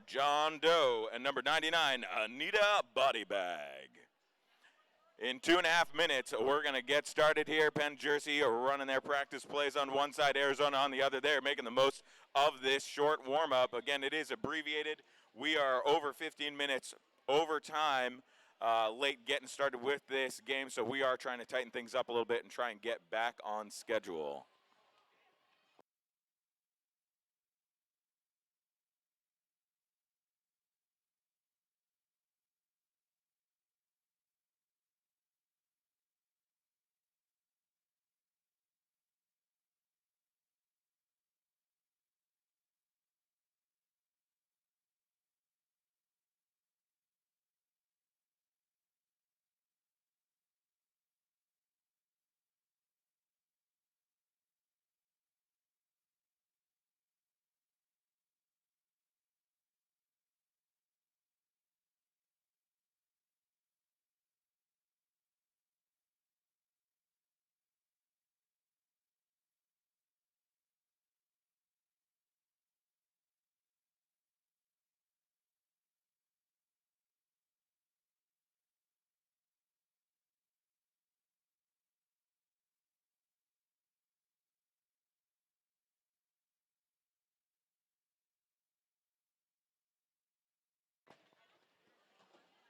John Doe, and number 99, Anita Body Bag. In 2.5 minutes, we're going to get started here. Penn Jersey are running their practice plays on one side, Arizona on the other. They're making the most of this short warm-up. Again, it is abbreviated. We are over 15 minutes over time, late getting started with this game, so we are trying to tighten things up a little bit and try and get back on schedule.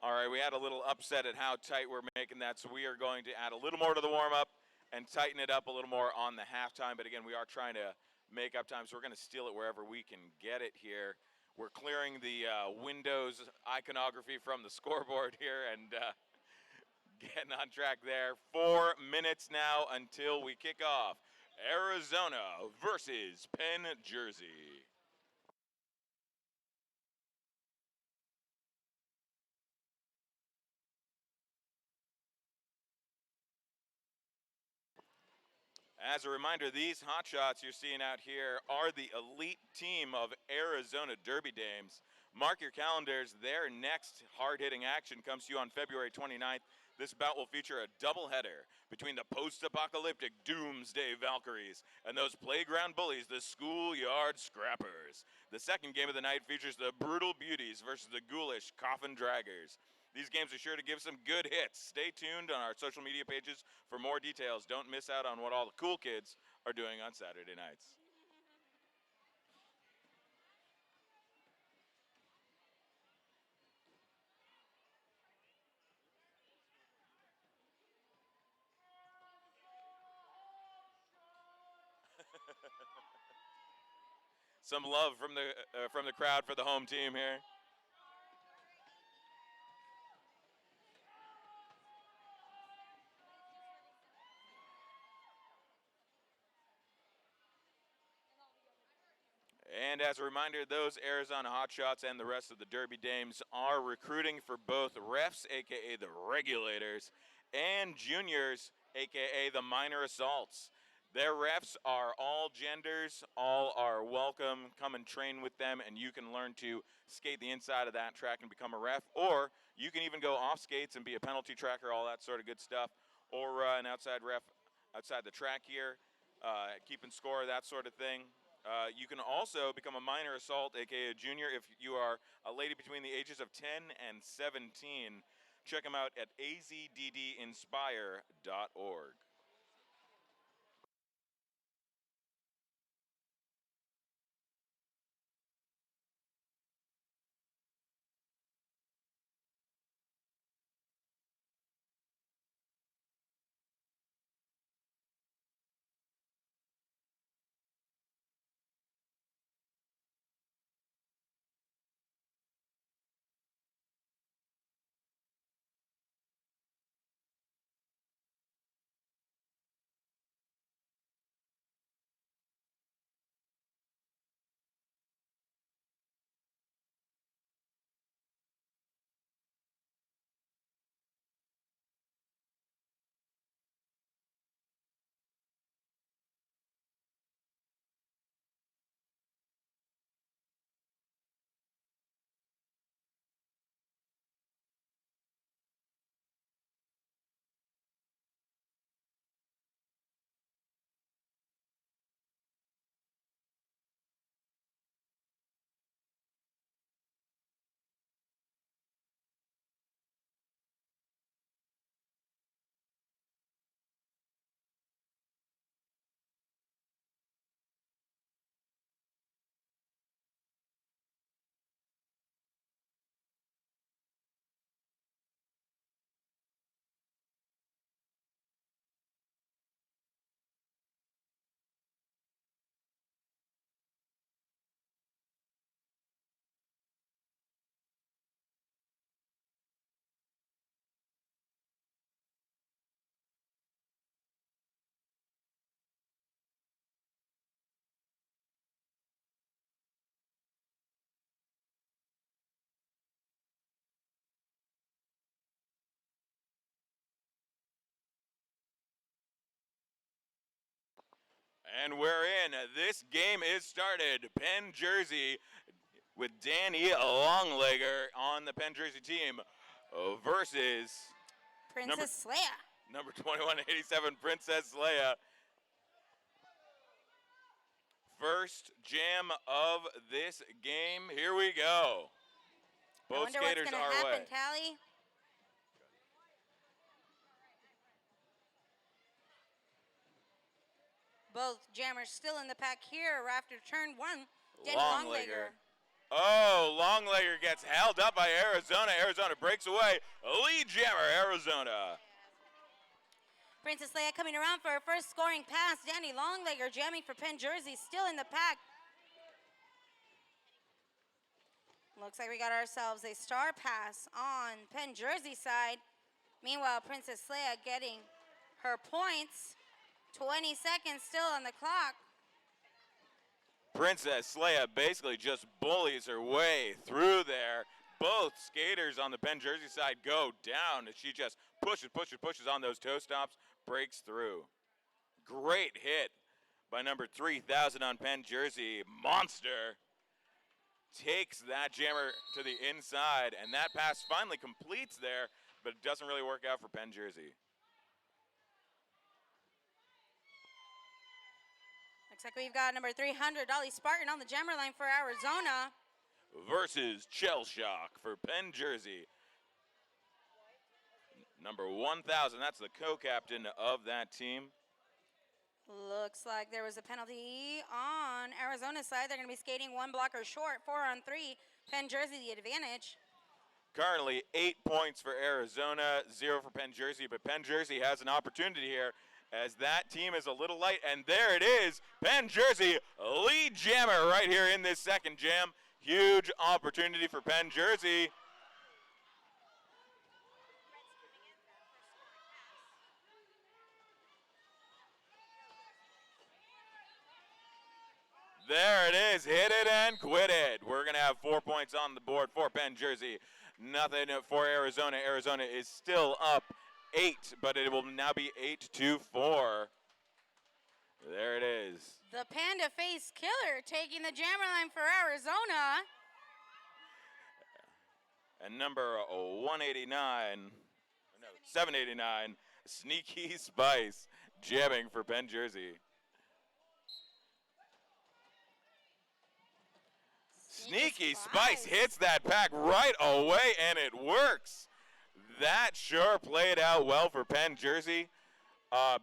All right, we had a little upset at how tight we're making that, so we are going to add a little more to the warm-up and tighten it up a little more on the halftime. But again, we are trying to make up time, so we're going to steal it wherever we can get it here. We're clearing the Windows iconography from the scoreboard here and getting on track there. 4 minutes now until we kick off. Arizona versus Penn Jersey. As a reminder, these hotshots you're seeing out here are the elite team of Arizona Derby Dames. Mark your calendars. Their next hard-hitting action comes to you on February 29th. This bout will feature a doubleheader between the post-apocalyptic Doomsday Valkyries and those playground bullies, the Schoolyard Scrappers. The second game of the night features the Brutal Beauties versus the Ghoulish Coffin Draggers. These games are sure to give some good hits. Stay tuned on our social media pages for more details. Don't miss out on what all the cool kids are doing on Saturday nights. Some love from the crowd for the home team here. And as a reminder, those Arizona Hotshots and the rest of the Derby Dames are recruiting for both refs, a.k.a. the regulators, and juniors, a.k.a. the minor assaults. Their refs are all genders, all are welcome. Come and train with them, and you can learn to skate the inside of that track and become a ref, or you can even go off skates and be a penalty tracker, all that sort of good stuff, or an outside ref outside the track here, keeping score, that sort of thing. You can also become a minor assault, aka a junior, if you are a lady between the ages of 10 and 17. Check them out at AZDDinspire.org. And we're in. This game is started. Penn Jersey with Danny Longlegger on the Penn Jersey team versus Princess Leia. Number 2187, Princess Leia. First jam of this game. Here we go. Both skaters our way. Happen, Callie. Both jammers still in the pack here after turn one. Danny Longlegger. Oh, Longlegger gets held up by Arizona. Arizona breaks away. Lead jammer, Arizona. Princess Leia coming around for her first scoring pass. Danny Longlegger jamming for Penn Jersey, still in the pack. Looks like we got ourselves a star pass on Penn Jersey side. Meanwhile, Princess Leia getting her points. 20 seconds still on the clock. Princess Leia basically just bullies her way through there. Both skaters on the Penn Jersey side go down as she just pushes on those toe stops, breaks through. Great hit by number 3000 on Penn Jersey. Monster takes that jammer to the inside, and that pass finally completes there, but it doesn't really work out for Penn Jersey. Looks like we've got number 300, Dolly Spartan, on the jammer line for Arizona. Versus Shell Shock for Penn Jersey. Number 1000, that's the co-captain of that team. Looks like there was a penalty on Arizona's side. They're going to be skating one blocker short, 4-on-3. Penn Jersey the advantage. Currently 8 points for Arizona, 0 for Penn Jersey, but Penn Jersey has an opportunity here as that team is a little light, and there it is. Penn Jersey lead jammer right here in this second jam. Huge opportunity for Penn Jersey. There it is, hit it and quit it. We're gonna have 4 points on the board for Penn Jersey. Nothing for Arizona. Arizona is still up 8, but it will now be 8-4. There it is. The Panda Face Killer taking the jammer line for Arizona. And number 789, Sneaky Spice, jamming for Penn Jersey. Sneaky Spice hits that pack right away, and it works. That sure played out well for Penn Jersey.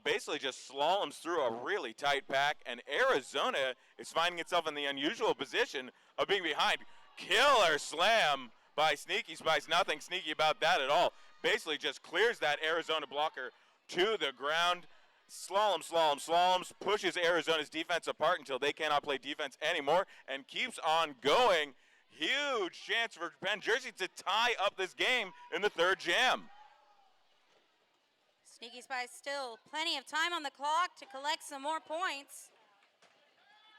Basically just slaloms through a really tight pack, and Arizona is finding itself in the unusual position of being behind. Killer slam by Sneaky Spice. Nothing sneaky about that at all. Basically just clears that Arizona blocker to the ground. Slaloms, pushes Arizona's defense apart until they cannot play defense anymore and keeps on going. Huge chance for Penn Jersey to tie up this game in the third jam. Sneaky Spice still plenty of time on the clock to collect some more points.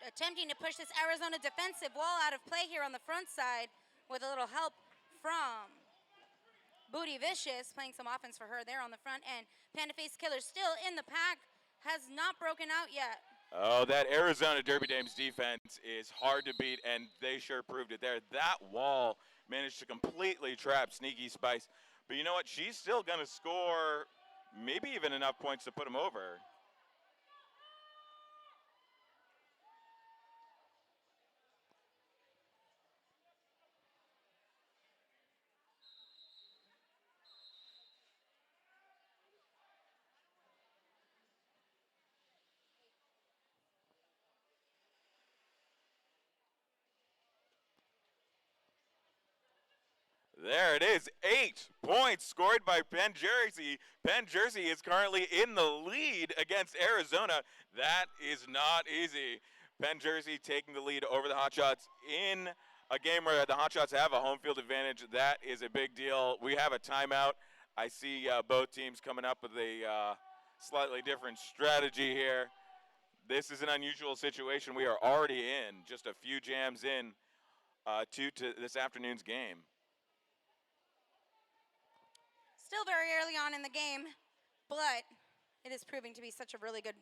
Attempting to push this Arizona defensive wall out of play here on the front side with a little help from Booty Vicious, playing some offense for her there on the front end. Panda Face Killer still in the pack, has not broken out yet. Oh, that Arizona Derby Dames defense is hard to beat, and they sure proved it there. That wall managed to completely trap Sneaky Spice. But you know what? She's still going to score maybe even enough points to put them over. There it is, 8 points scored by Penn Jersey. Penn Jersey is currently in the lead against Arizona. That is not easy. Penn Jersey taking the lead over the Hotshots in a game where the Hotshots have a home field advantage. That is a big deal. We have a timeout. I see both teams coming up with a slightly different strategy here. This is an unusual situation. We are already in, just a few jams in to this afternoon's game. Still very early on in the game, but it is proving to be such a really good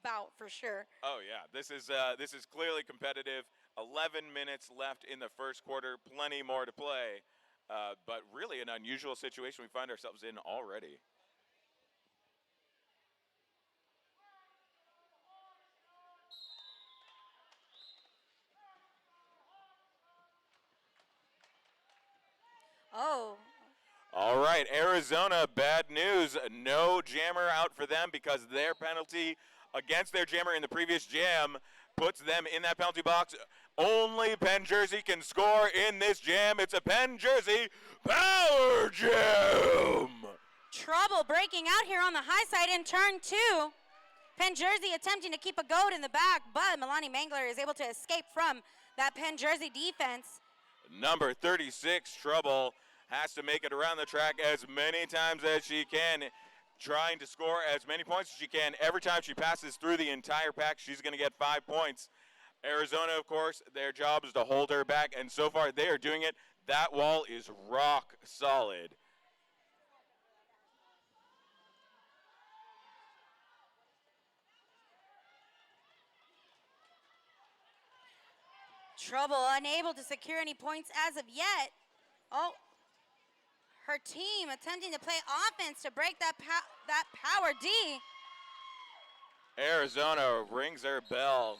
bout for sure. Oh yeah, this is clearly competitive. 11 minutes left in the first quarter, plenty more to play, but really an unusual situation we find ourselves in already. Oh, All right, Arizona, bad news. No jammer out for them because their penalty against their jammer in the previous jam puts them in that penalty box. Only Penn Jersey can score in this jam. It's a Penn Jersey power jam. trouble breaking out here on the high side in turn 2. Penn Jersey attempting to keep a goat in the back, but Milani Mangler is able to escape from that Penn Jersey defense. Number 36, Trouble, has to make it around the track as many times as she can, trying to score as many points as she can. Every time she passes through the entire pack, she's going to get 5 points. Arizona, of course, their job is to hold her back, and so far they are doing it. That wall is rock solid. Trouble unable to secure any points as of yet. Oh, her team attempting to play offense to break that power D. Arizona rings her bell.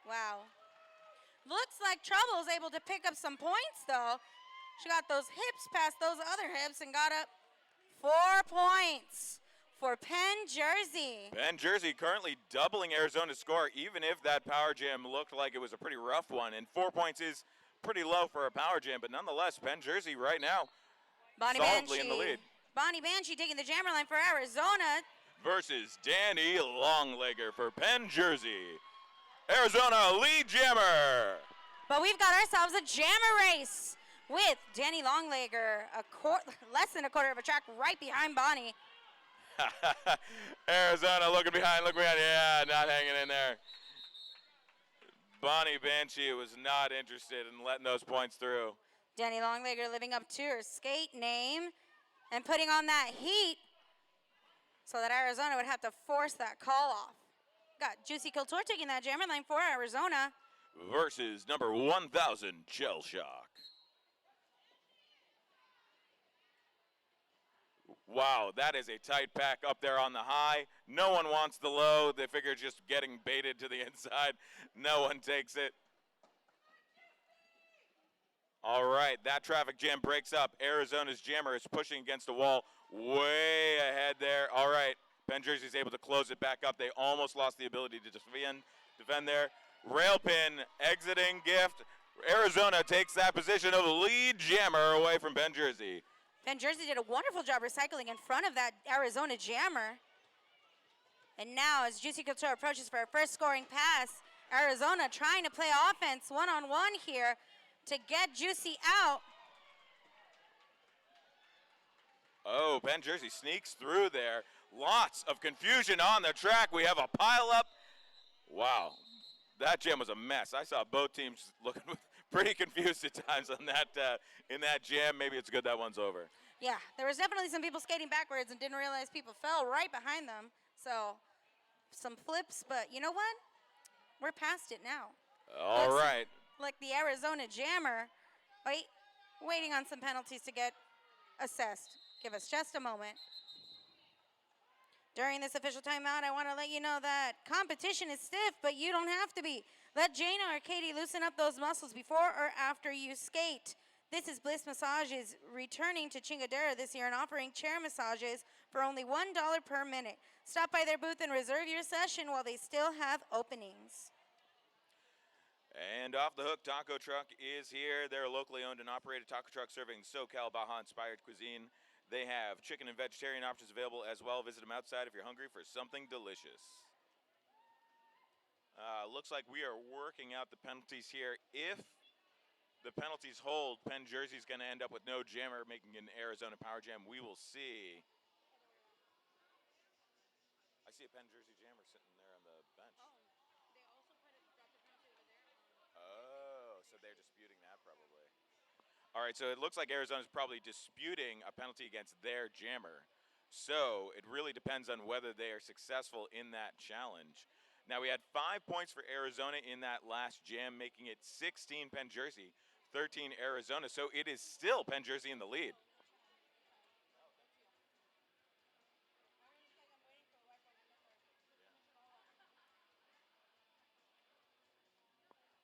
Wow. Looks like Trouble is able to pick up some points, though. She got those hips past those other hips and got up 4 points for Penn Jersey. Penn Jersey currently doubling Arizona's score, even if that power jam looked like it was a pretty rough one. And 4 points is pretty low for a power jam, but nonetheless, Penn Jersey right now solidly in the lead. Bonnie Banshee taking the jammer line for Arizona. Versus Danny Longlegger for Penn Jersey. Arizona lead jammer. But we've got ourselves a jammer race with Danny Longlegger, less than a quarter of a track right behind Bonnie. Arizona looking behind, yeah, not hanging in there. Bonnie Banshee was not interested in letting those points through. Danny Longlegger living up to her skate name and putting on that heat so that Arizona would have to force that call off. Got Juicy Couture taking that jammer line for Arizona. Versus number 1,000, Gel Shock. Wow, that is a tight pack up there on the high. No one wants the low. They figure just getting baited to the inside. No one takes it. All right, that traffic jam breaks up. Arizona's jammer is pushing against the wall way ahead there. All right, Penn Jersey's able to close it back up. They almost lost the ability to defend there. Rail pin exiting gift. Arizona takes that position of lead jammer away from Penn Jersey. Penn Jersey did a wonderful job recycling in front of that Arizona jammer. And now as Juicy Couture approaches for her first scoring pass, Arizona trying to play offense one-on-one here to get Juicy out. Oh, Penn Jersey sneaks through there. Lots of confusion on the track. We have a pileup. Wow, that jam was a mess. I saw both teams looking pretty confused at times on that in that jam. Maybe it's good that one's over. Yeah, there was definitely some people skating backwards and didn't realize people fell right behind them. So some flips, but you know what? We're past it now. All right. Like the Arizona jammer, waiting on some penalties to get assessed. Give us just a moment. During this official timeout, I want to let you know that competition is stiff, but you don't have to be. Let Jana or Katie loosen up those muscles before or after you skate. This is Bliss Massages returning to Chingadera this year and offering chair massages for only $1 per minute. Stop by their booth and reserve your session while they still have openings. And Off the Hook Taco Truck is here. They're a locally owned and operated taco truck serving SoCal Baja-inspired cuisine. They have chicken and vegetarian options available as well. Visit them outside if you're hungry for something delicious. Looks like we are working out the penalties here. If the penalties hold, Penn Jersey's going to end up with no jammer making an Arizona power jam. We will see. I see a Penn Jersey jammer sitting there on the bench. Oh, so they're disputing that probably. All right, so it looks like Arizona's probably disputing a penalty against their jammer. So it really depends on whether they are successful in that challenge. Now we had 5 points for Arizona in that last jam, making it 16 Penn Jersey, 13 Arizona. So it is still Penn Jersey in the lead.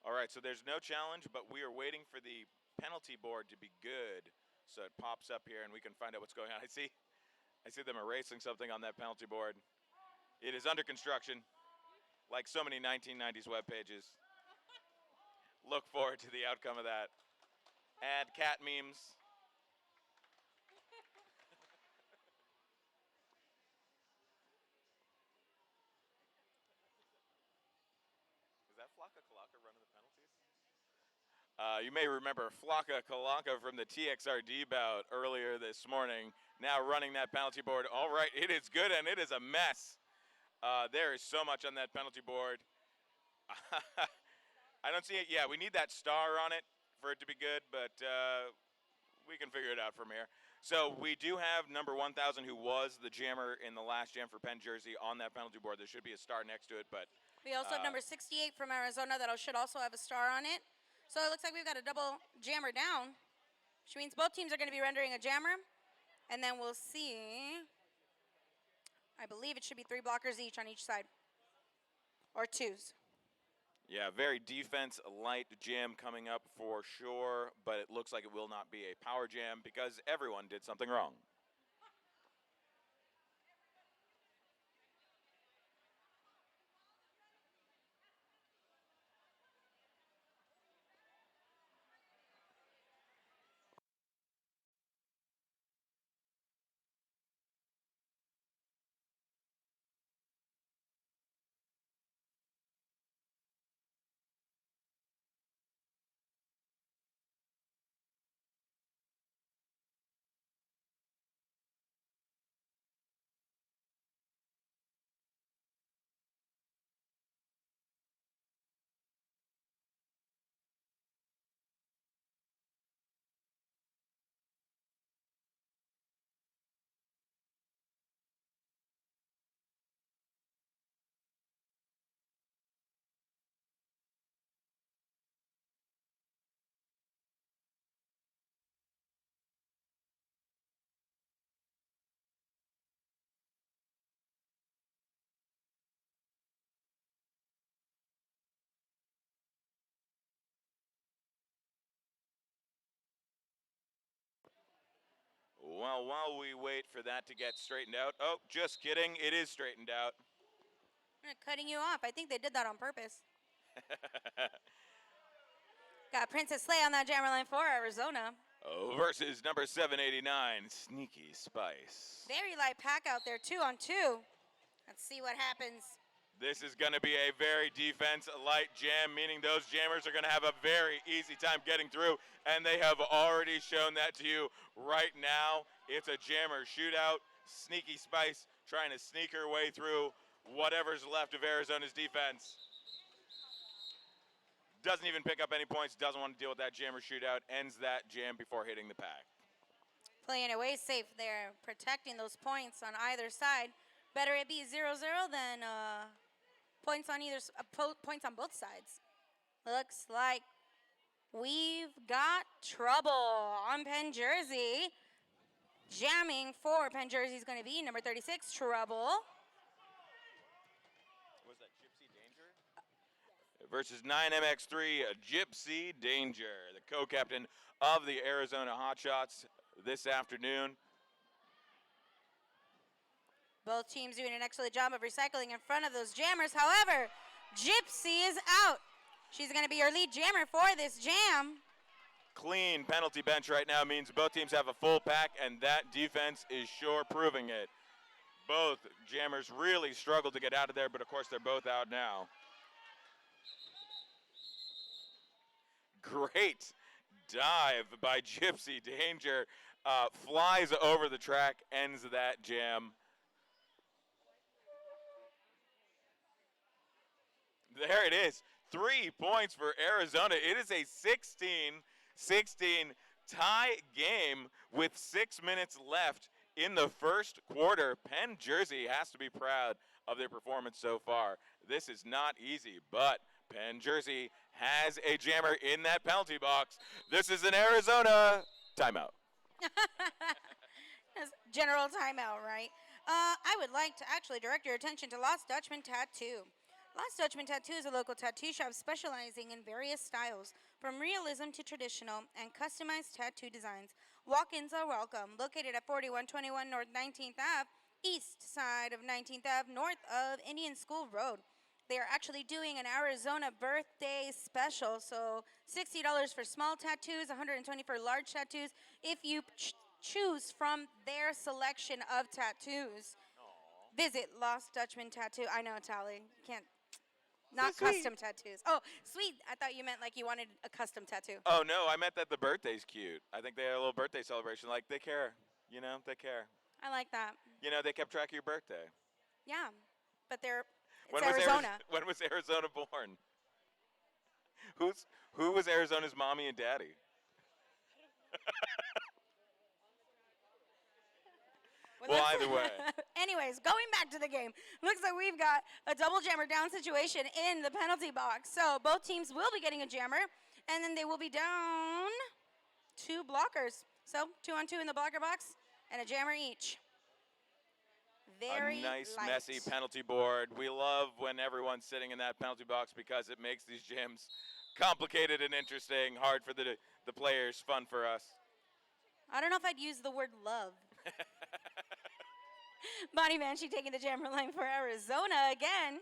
All right, so there's no challenge, but we are waiting for the penalty board to be good. So it pops up here and we can find out what's going on. I see them erasing something on that penalty board. It is under construction, like so many 1990s web pages. Look forward to the outcome of that. Add cat memes. Is that Flocka Kalaka running the penalties? You may remember Flocka Kalaka from the TXRD bout earlier this morning, now running that penalty board. All right, it is good and it is a mess. There is so much on that penalty board. I don't see it. Yeah, we need that star on it for it to be good, but we can figure it out from here. So we do have number 1,000, who was the jammer in the last jam for Penn Jersey, on that penalty board. There should be a star next to it, but we also have number 68 from Arizona that should also have a star on it. So it looks like we've got a double jammer down, which means both teams are going to be rendering a jammer. And then we'll see. I believe it should be 3 blockers each on each side, or 2s. Yeah, very defense-light jam coming up for sure, but it looks like it will not be a power jam because everyone did something wrong. Well, while we wait for that to get straightened out, oh, just kidding, it is straightened out. I'm cutting you off. I think they did that on purpose. Got Princess Slay on that jammer line for Arizona. Oh, versus number 789, Sneaky Spice. Very light pack out there, 2-on-2. Let's see what happens. This is going to be a very defense-light jam, meaning those jammers are going to have a very easy time getting through, and they have already shown that to you right now. It's a jammer shootout. Sneaky Spice trying to sneak her way through whatever's left of Arizona's defense. Doesn't even pick up any points, doesn't want to deal with that jammer shootout, ends that jam before hitting the pack. Playing it way safe there, protecting those points on either side. Better it be 0-0 than points on both sides. Looks like we've got trouble on Penn Jersey. Jamming for Penn Jersey is going to be number 36, Trouble. Was that Gypsy Danger? Versus 9MX3, Gypsy Danger, the co-captain of the Arizona Hotshots this afternoon. Both teams doing an excellent job of recycling in front of those jammers. However, Gypsy is out. She's going to be your lead jammer for this jam. Clean penalty bench right now means both teams have a full pack, and that defense is sure proving it. Both jammers really struggled to get out of there, but of course they're both out now. Great dive by Gypsy Danger. Flies over the track, ends that jam. There it is. 3 points for Arizona. It is a 16-16 tie game with 6 minutes left in the first quarter. Penn Jersey has to be proud of their performance so far. This is not easy, but Penn Jersey has a jammer in that penalty box. This is an Arizona timeout. General timeout, right? I would like to actually direct your attention to Lost Dutchman Tattoo. Lost Dutchman Tattoo is a local tattoo shop specializing in various styles, from realism to traditional and customized tattoo designs. Walk-ins are welcome. Located at 4121 North 19th Ave, east side of 19th Ave, north of Indian School Road. They are actually doing an Arizona birthday special, so $60 for small tattoos, $120 for large tattoos. If you choose from their selection of tattoos, visit Lost Dutchman Tattoo. I know, Tally. Can't. Not So custom tattoos. Oh, sweet. I thought you meant like you wanted a custom tattoo. Oh, no, I meant that the birthday's cute. I think they had a little birthday celebration. Like, they care. You know, they care. I like that. You know, they kept track of your birthday. Yeah, but it's When Arizona. when was Arizona born? Who was Arizona's mommy and daddy? Well, either way. Anyways, going back to the game, looks like we've got a double jammer down situation in the penalty box. So both teams will be getting a jammer, and then they will be down 2 blockers. So 2-on-2 in the blocker box, and a jammer each. Very a nice, light. messy penalty board. We love when everyone's sitting in that penalty box because it makes these jams complicated and interesting, hard for the players, fun for us. I don't know if I'd use the word love. Bonnie Banshee taking the jammer line for Arizona again.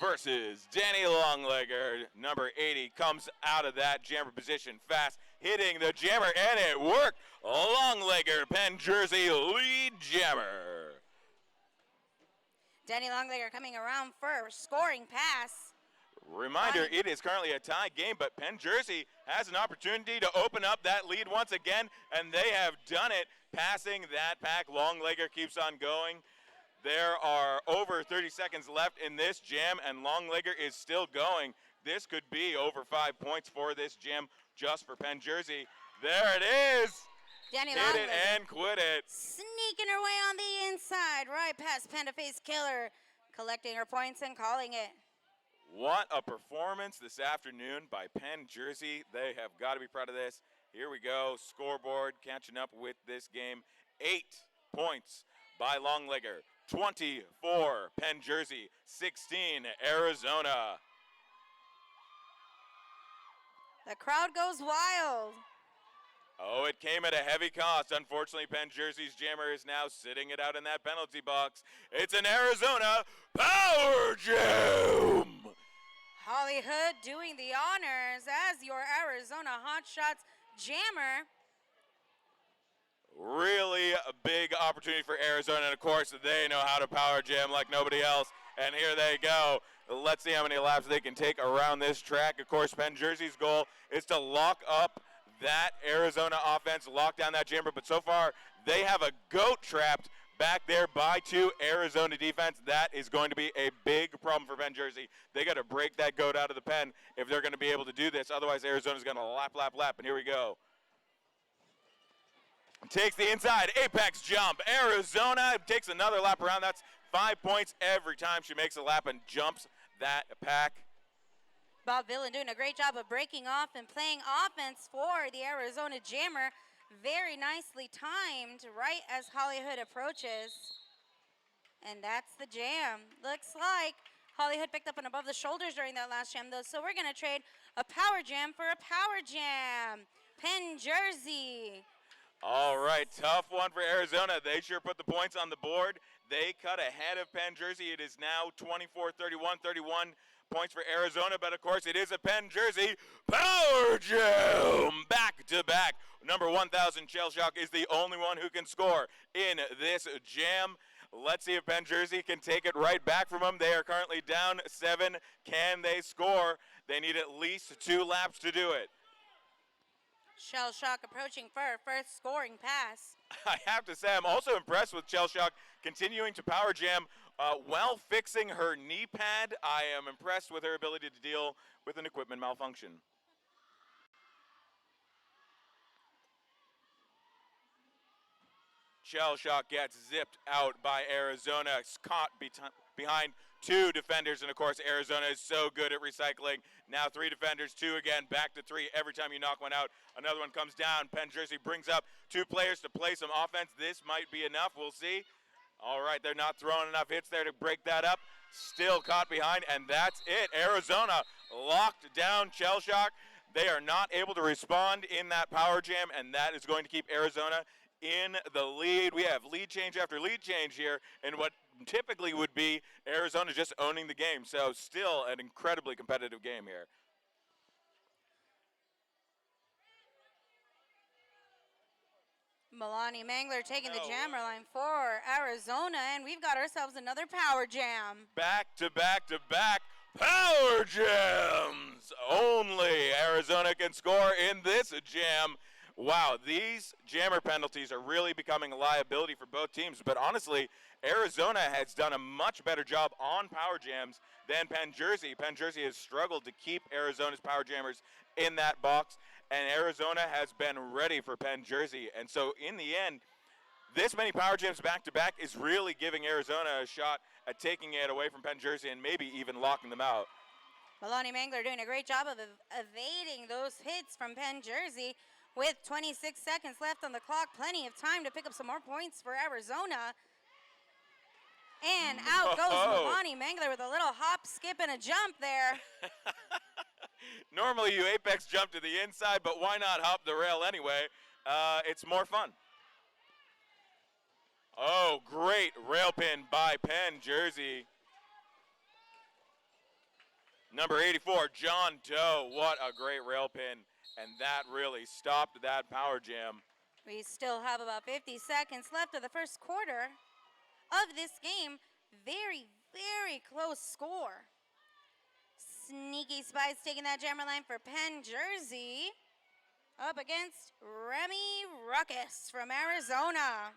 Versus Danny Longlegger, number 80, comes out of that jammer position fast, hitting the jammer, and it worked. Longlegger, Penn Jersey, lead jammer. Danny Longlegger coming around first, scoring pass. Reminder, it is currently a tie game, but Penn Jersey has an opportunity to open up that lead once again, and they have done it, passing that pack. Longlegger keeps on going. There are over 30 seconds left in this jam, and Longlegger is still going. This could be over 5 points for this jam just for Penn Jersey. There it is. Danny Hit Longlegger it and quit it. sneaking her way on the inside, right past Panda Face Killer, collecting her points and calling it. What a performance this afternoon by Penn Jersey. They have got to be proud of this. Here we go. Scoreboard catching up with this game. 8 points by Longlegger. 24 Penn Jersey. 16 Arizona. The crowd goes wild. Oh, it came at a heavy cost. Unfortunately, Penn Jersey's jammer is now sitting it out in that penalty box. It's an Arizona Power Jam! Holly Hood doing the honors as your Arizona Hotshots jammer. Really a big opportunity for Arizona, and of course, they know how to power jam like nobody else. And here they go. Let's see how many laps they can take around this track. Of course, Penn Jersey's goal is to lock up that Arizona offense, lock down that jammer, but so far they have a goat trapped back there by 2 Arizona defense. That is going to be a big problem for Penn Jersey. They got to break that goat out of the pen if they're going to be able to do this. Otherwise, Arizona's going to lap. And here we go. Takes the inside apex jump. Arizona takes another lap around. That's 5 points every time she makes a lap and jumps that pack. Bob Villan doing a great job of breaking off and playing offense for the Arizona jammer. Very nicely timed right as Holly Hood approaches. And that's the jam. Looks like Holly Hood picked up an above the shoulders during that last jam, though. So we're going to trade a power jam for a power jam. Penn Jersey. All right, tough one for Arizona. They sure put the points on the board. They cut ahead of Penn Jersey. It is now 24-31, 31 points for Arizona, but of course it is a Penn Jersey Power Jam! Back to back. Number 1000 Shell Shock is the only one who can score in this jam. Let's see if Penn Jersey can take it right back from them. They are currently down 7. Can they score? They need at least 2 laps to do it. Shell Shock approaching for her first scoring pass. I have to say, I'm also impressed with Shell Shock continuing to power jam while fixing her knee pad. I am impressed with her ability to deal with an equipment malfunction. Shell Shock gets zipped out by Arizona. It's caught behind two defenders, and of course Arizona is so good at recycling. Now 3 defenders, 2 again, back to 3. Every time you knock one out, another one comes down. Penn Jersey brings up 2 players to play some offense. This might be enough, we'll see. All right, they're not throwing enough hits there to break that up. Still caught behind, and that's it. Arizona locked down Shell Shock. They are not able to respond in that power jam, and that is going to keep Arizona in the lead. We have lead change after lead change here in what typically would be Arizona just owning the game. So still an incredibly competitive game here. Milani Mangler taking the jammer line for Arizona, and we've got ourselves another power jam. Back to back to back power jams. Only Arizona can score in this jam. Wow, these jammer penalties are really becoming a liability for both teams. But honestly, Arizona has done a much better job on power jams than Penn Jersey. Penn Jersey has struggled to keep Arizona's power jammers in that box, and Arizona has been ready for Penn Jersey. And so in the end, this many power jams back-to-back is really giving Arizona a shot at taking it away from Penn Jersey and maybe even locking them out. Milani Mangler doing a great job of evading those hits from Penn Jersey. With 26 seconds left on the clock, plenty of time to pick up some more points for Arizona. And out goes Milani Mangler with a little hop, skip, and a jump there. Normally you apex jump to the inside, but why not hop the rail anyway? It's more fun. Oh, great rail pin by Penn Jersey. Number 84, John Doe. What a great rail pin. And that really stopped that power jam. We still have about 50 seconds left of the first quarter of this game. Very, very close score. Sneaky Spice taking that jammer line for Penn Jersey. Up against Remy Ruckus from Arizona.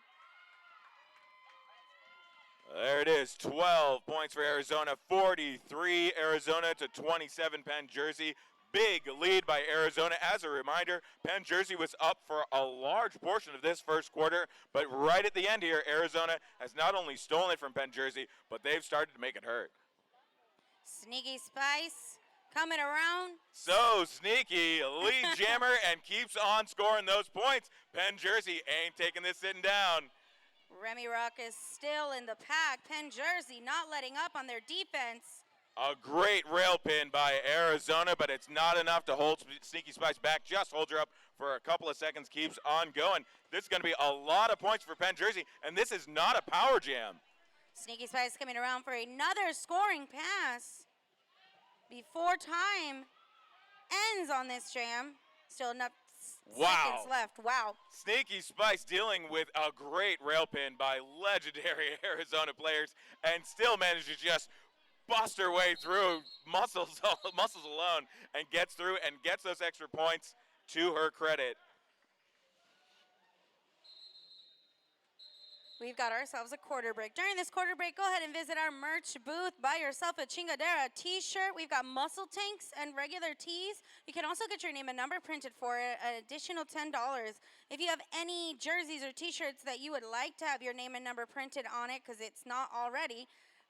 There it is, 12 points for Arizona, 43 Arizona to 27 Penn Jersey. Big lead by Arizona. As a reminder, Penn Jersey was up for a large portion of this first quarter, but right at the end here, Arizona has not only stolen it from Penn Jersey, but they've started to make it hurt. Sneaky Spice coming around. So sneaky, lead jammer and keeps on scoring those points. Penn Jersey ain't taking this sitting down. Remy Ruckus still in the pack. Penn Jersey not letting up on their defense. A great rail pin by Arizona, but it's not enough to hold Sneaky Spice back. Just holds her up for a couple of seconds, keeps on going. This is going to be a lot of points for Penn Jersey, and this is not a power jam. Sneaky Spice coming around for another scoring pass before time ends on this jam. Still enough seconds left. Wow. Sneaky Spice dealing with a great rail pin by legendary Arizona players and still manages to just bust her way through muscles alone and gets through and gets those extra points to her credit. We've got ourselves a quarter break. During this quarter break, go ahead and visit our merch booth. Buy yourself a Chingadera t-shirt. We've got muscle tanks and regular tees. You can also get your name and number printed for an additional $10. If you have any jerseys or t-shirts that you would like to have your name and number printed on it, because it's not already,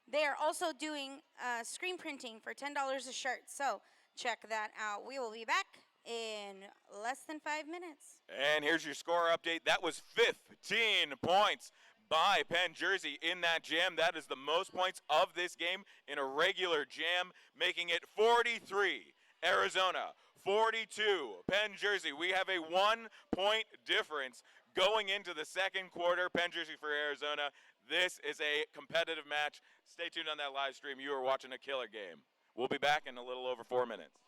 they are also doing screen printing for $10 a shirt. So check that out. We will be back in less than 5 minutes. And here's your score update. That was 15 points by Penn Jersey in that jam. That is the most points of this game in a regular jam, making it 43 Arizona, 42 Penn Jersey. We have a 1-point difference going into the second quarter. Penn Jersey for Arizona. This is a competitive match. Stay tuned on that live stream. You are watching a killer game. We'll be back in a little over 4 minutes.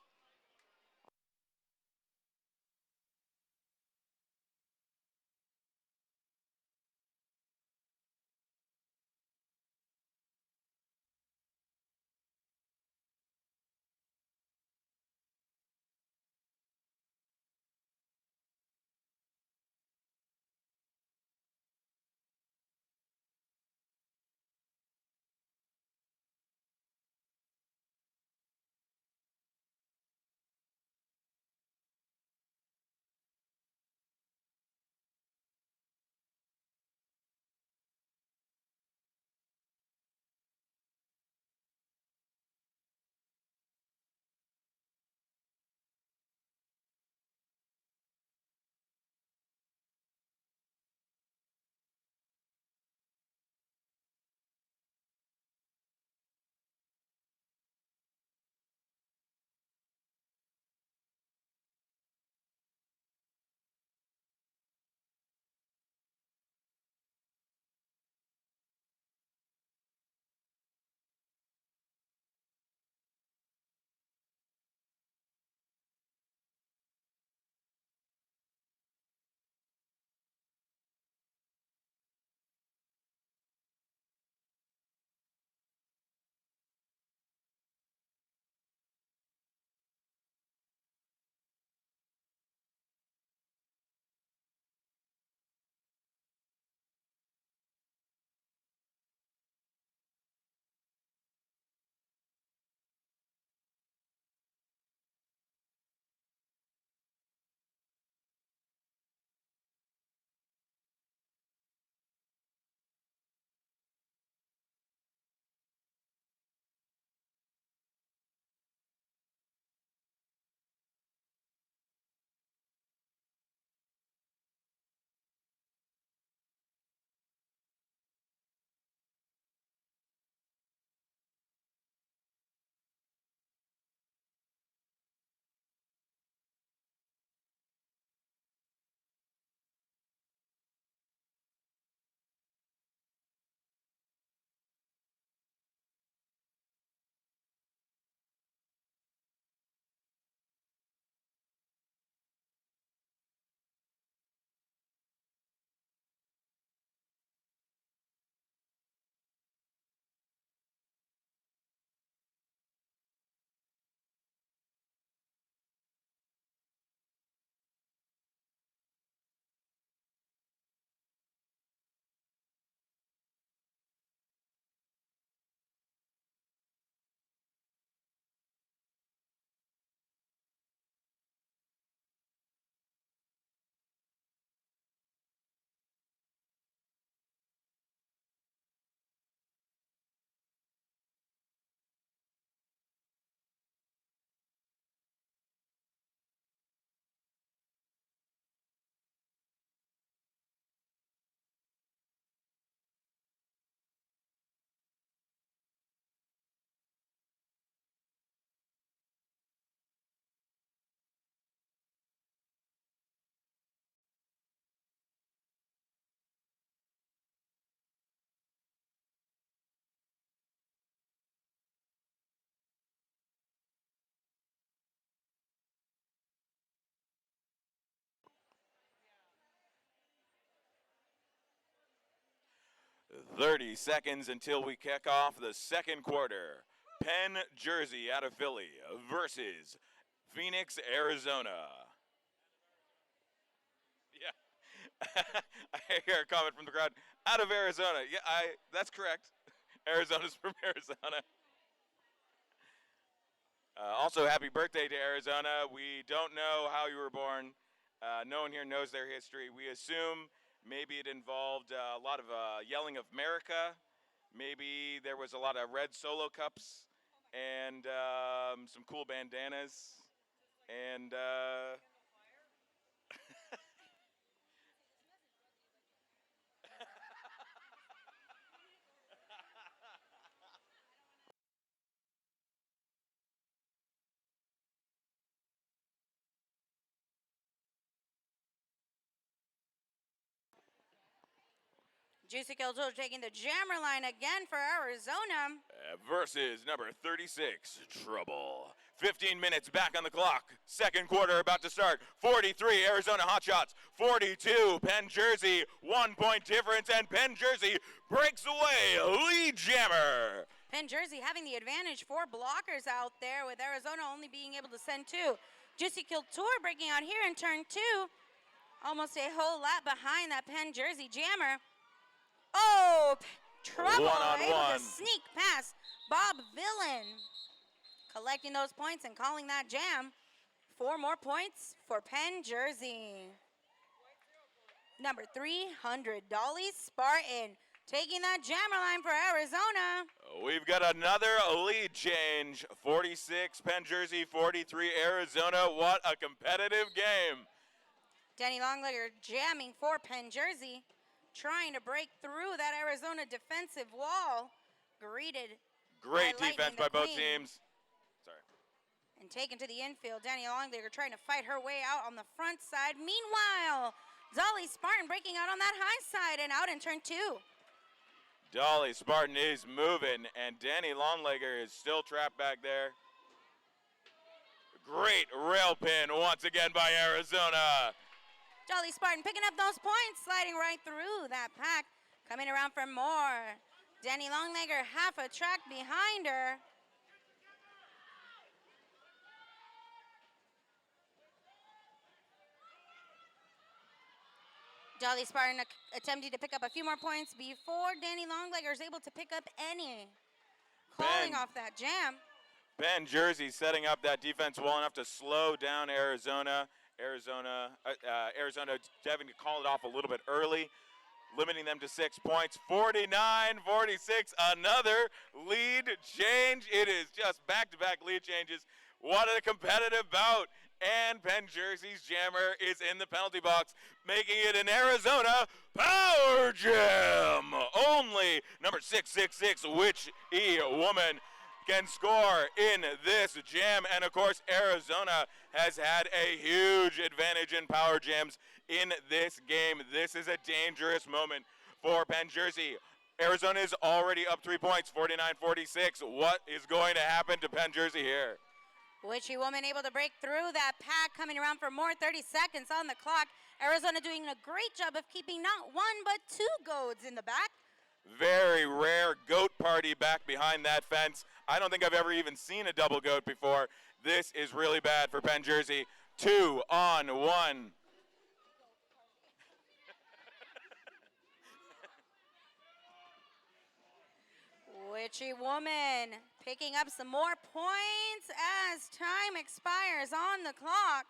30 seconds until we kick off the second quarter. Penn Jersey out of Philly versus Phoenix, Arizona. Yeah. I hear a comment from the crowd. Out of Arizona. Yeah, that's correct. Arizona's from Arizona. Also, happy birthday to Arizona. We don't know how you were born. No one here knows their history. We assume maybe it involved a lot of yelling of America. Maybe there was a lot of red Solo cups and some cool bandanas. And Juicy Killjoy taking the jammer line again for Arizona. versus number 36, Trouble. 15 minutes back on the clock. Second quarter about to start. 43 Arizona Hotshots. 42 Penn Jersey. 1 point difference, and Penn Jersey breaks away. Lead jammer. Penn Jersey having the advantage, 4 blockers out there, with Arizona only being able to send 2. Juicy Killjoy breaking out here in turn 2. Almost a whole lap behind that Penn Jersey jammer. Oh, Trouble able to sneak past Bob Villain. Collecting those points and calling that jam. 4 more points for Penn Jersey. Number 300, Dolly Spartan, taking that jammer line for Arizona. We've got another lead change. 46 Penn Jersey, 43 Arizona. What a competitive game. Danny Longlegger jamming for Penn Jersey, trying to break through that Arizona defensive wall. Great defense by both teams. Sorry. And taken to the infield. Danny Longlegger trying to fight her way out on the front side. Meanwhile, Dolly Spartan breaking out on that high side and out in turn 2. Dolly Spartan is moving, and Danny Longlegger is still trapped back there. Great rail pin once again by Arizona. Dolly Spartan picking up those points, sliding right through that pack. Coming around for more. Danny Longlegger half a track behind her. Dolly Spartan attempting to pick up a few more points before Danny Longlegger is able to pick up any. Calling off that jam. Penn Jersey setting up that defense well enough to slow down Arizona. Arizona having to call it off a little bit early, limiting them to 6 points. 49-46, another lead change. It is just back-to-back lead changes. What a competitive bout. And Penn Jersey's jammer is in the penalty box, making it an Arizona power jam. Only number 666, Witch E Woman, can score in this jam. And of course, Arizona has had a huge advantage in power jams in this game. This is a dangerous moment for Penn Jersey. Arizona is already up 3 points, 49-46. What is going to happen to Penn Jersey here? Witchy Woman able to break through that pack, coming around for more. 30 seconds on the clock. Arizona doing a great job of keeping not 1 but 2 goats in the back. Very rare goat party back behind that fence. I don't think I've ever even seen a double goat before. This is really bad for Penn Jersey. 2 on 1. Witchy Woman picking up some more points as time expires on the clock.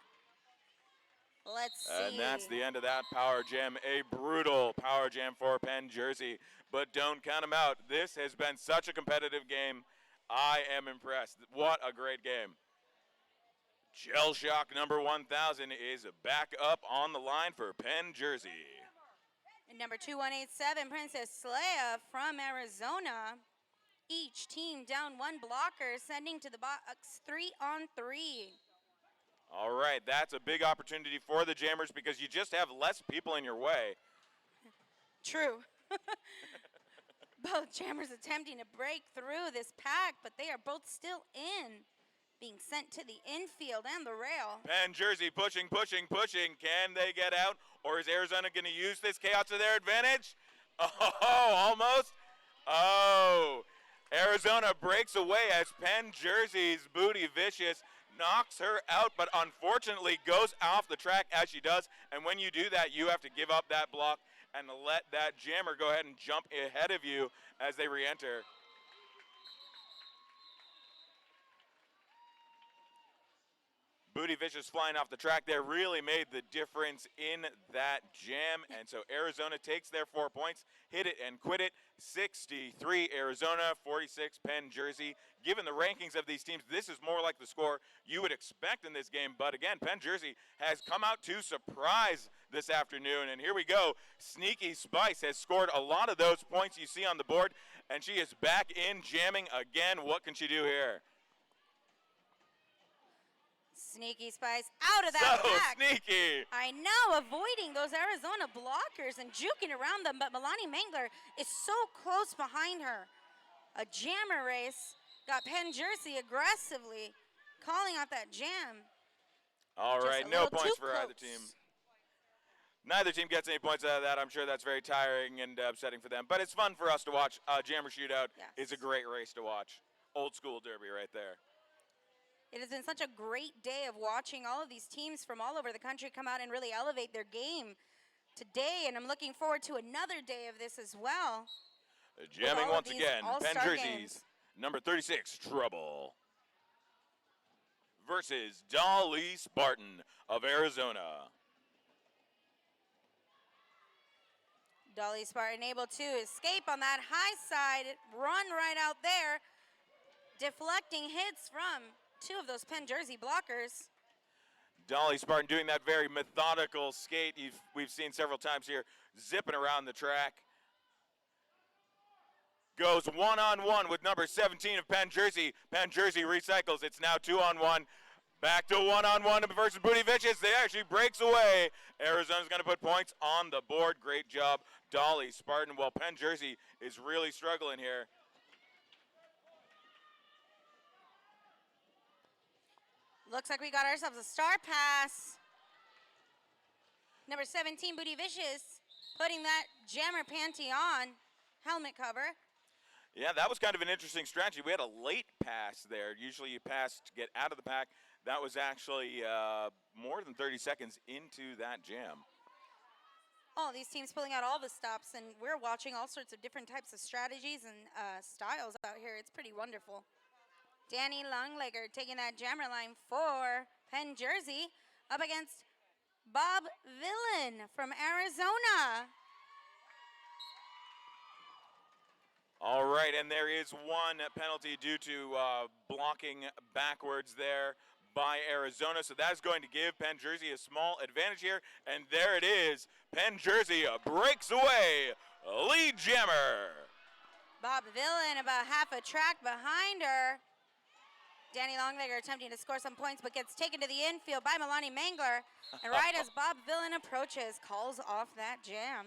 Let's see. And that's the end of that power jam. A brutal power jam for Penn Jersey. But don't count them out. This has been such a competitive game. I am impressed. What a great game. Shell Shock number 1000 is back up on the line for Penn Jersey. And number 2187, Princess Leia from Arizona. Each team down 1 blocker, sending to the box 3 on 3. All right, that's a big opportunity for the Jammers because you just have less people in your way. True. Both Jammers attempting to break through this pack, but they are both still in, being sent to the infield and the rail. Penn Jersey pushing. Can they get out, or is Arizona going to use this chaos to their advantage? Oh, almost. Oh, Arizona breaks away as Penn Jersey's Booty Vicious knocks her out, but unfortunately goes off the track as she does. And when you do that, you have to give up that block and let that jammer go ahead and jump ahead of you as they re-enter. Booty Vicious flying off the track there really made the difference in that jam. And so Arizona takes their 4 points, hit it and quit it. 63 Arizona, 46 Penn Jersey. Given the rankings of these teams, this is more like the score you would expect in this game. But again, Penn Jersey has come out to surprise this afternoon. And here we go. Sneaky Spice has scored a lot of those points you see on the board. And she is back in jamming again. What can she do here? Sneaky Spice out of that pack. Sneaky. I know, avoiding those Arizona blockers and juking around them, but Melanie Mangler is so close behind her. A jammer race got Penn Jersey aggressively calling out that jam. All right, no points for either team. Neither team gets any points out of that. I'm sure that's very tiring and upsetting for them, but it's fun for us to watch. Jammer Shootout is a great race to watch. Old school derby right there. It has been such a great day of watching all of these teams from all over the country come out and really elevate their game today, and I'm looking forward to another day of this as well. Jamming once again, Penn Jersey's number 36, Trouble, versus Dolly Spartan of Arizona. Dolly Spartan able to escape on that high side, run right out there, deflecting hits from two of those Penn Jersey blockers. Dolly Spartan doing that very methodical skate we've seen several times here, zipping around the track. Goes one-on-one with number 17 of Penn Jersey. Penn Jersey recycles. It's now 2-on-1. Back to one-on-one versus Booty Vicious. They actually breaks away. Arizona's going to put points on the board. Great job, Dolly Spartan. Well, Penn Jersey is really struggling here. Looks like we got ourselves a star pass. Number 17, Booty Vicious, putting that jammer panty on. Helmet cover. Yeah, that was kind of an interesting strategy. We had a late pass there. Usually you pass to get out of the pack. That was actually more than 30 seconds into that jam. All these teams pulling out all the stops, and we're watching all sorts of different types of strategies and styles out here. It's pretty wonderful. Danny Longlegger taking that jammer line for Penn Jersey up against Bob Villain from Arizona. All right, and there is one penalty due to blocking backwards there by Arizona. So that's going to give Penn Jersey a small advantage here. And there it is. Penn Jersey breaks away. Lead jammer. Bob Villain about half a track behind her. Danny Longlegger attempting to score some points, but gets taken to the infield by Melanie Mangler. And right as Bob Villain approaches, calls off that jam.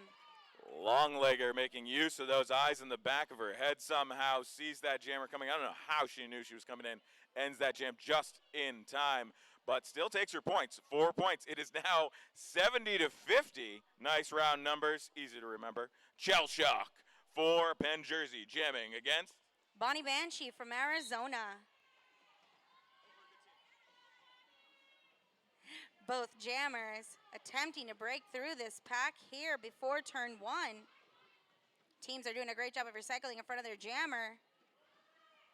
Longlegger making use of those eyes in the back of her head somehow, sees that jammer coming. I don't know how she knew she was coming in. Ends that jam just in time, but still takes her points. 4 points. It is now 70-50. Nice round numbers, easy to remember. Shell Shock for Penn Jersey, jamming against Bonnie Banshee from Arizona. Both jammers attempting to break through this pack here before turn one. Teams are doing a great job of recycling in front of their jammer.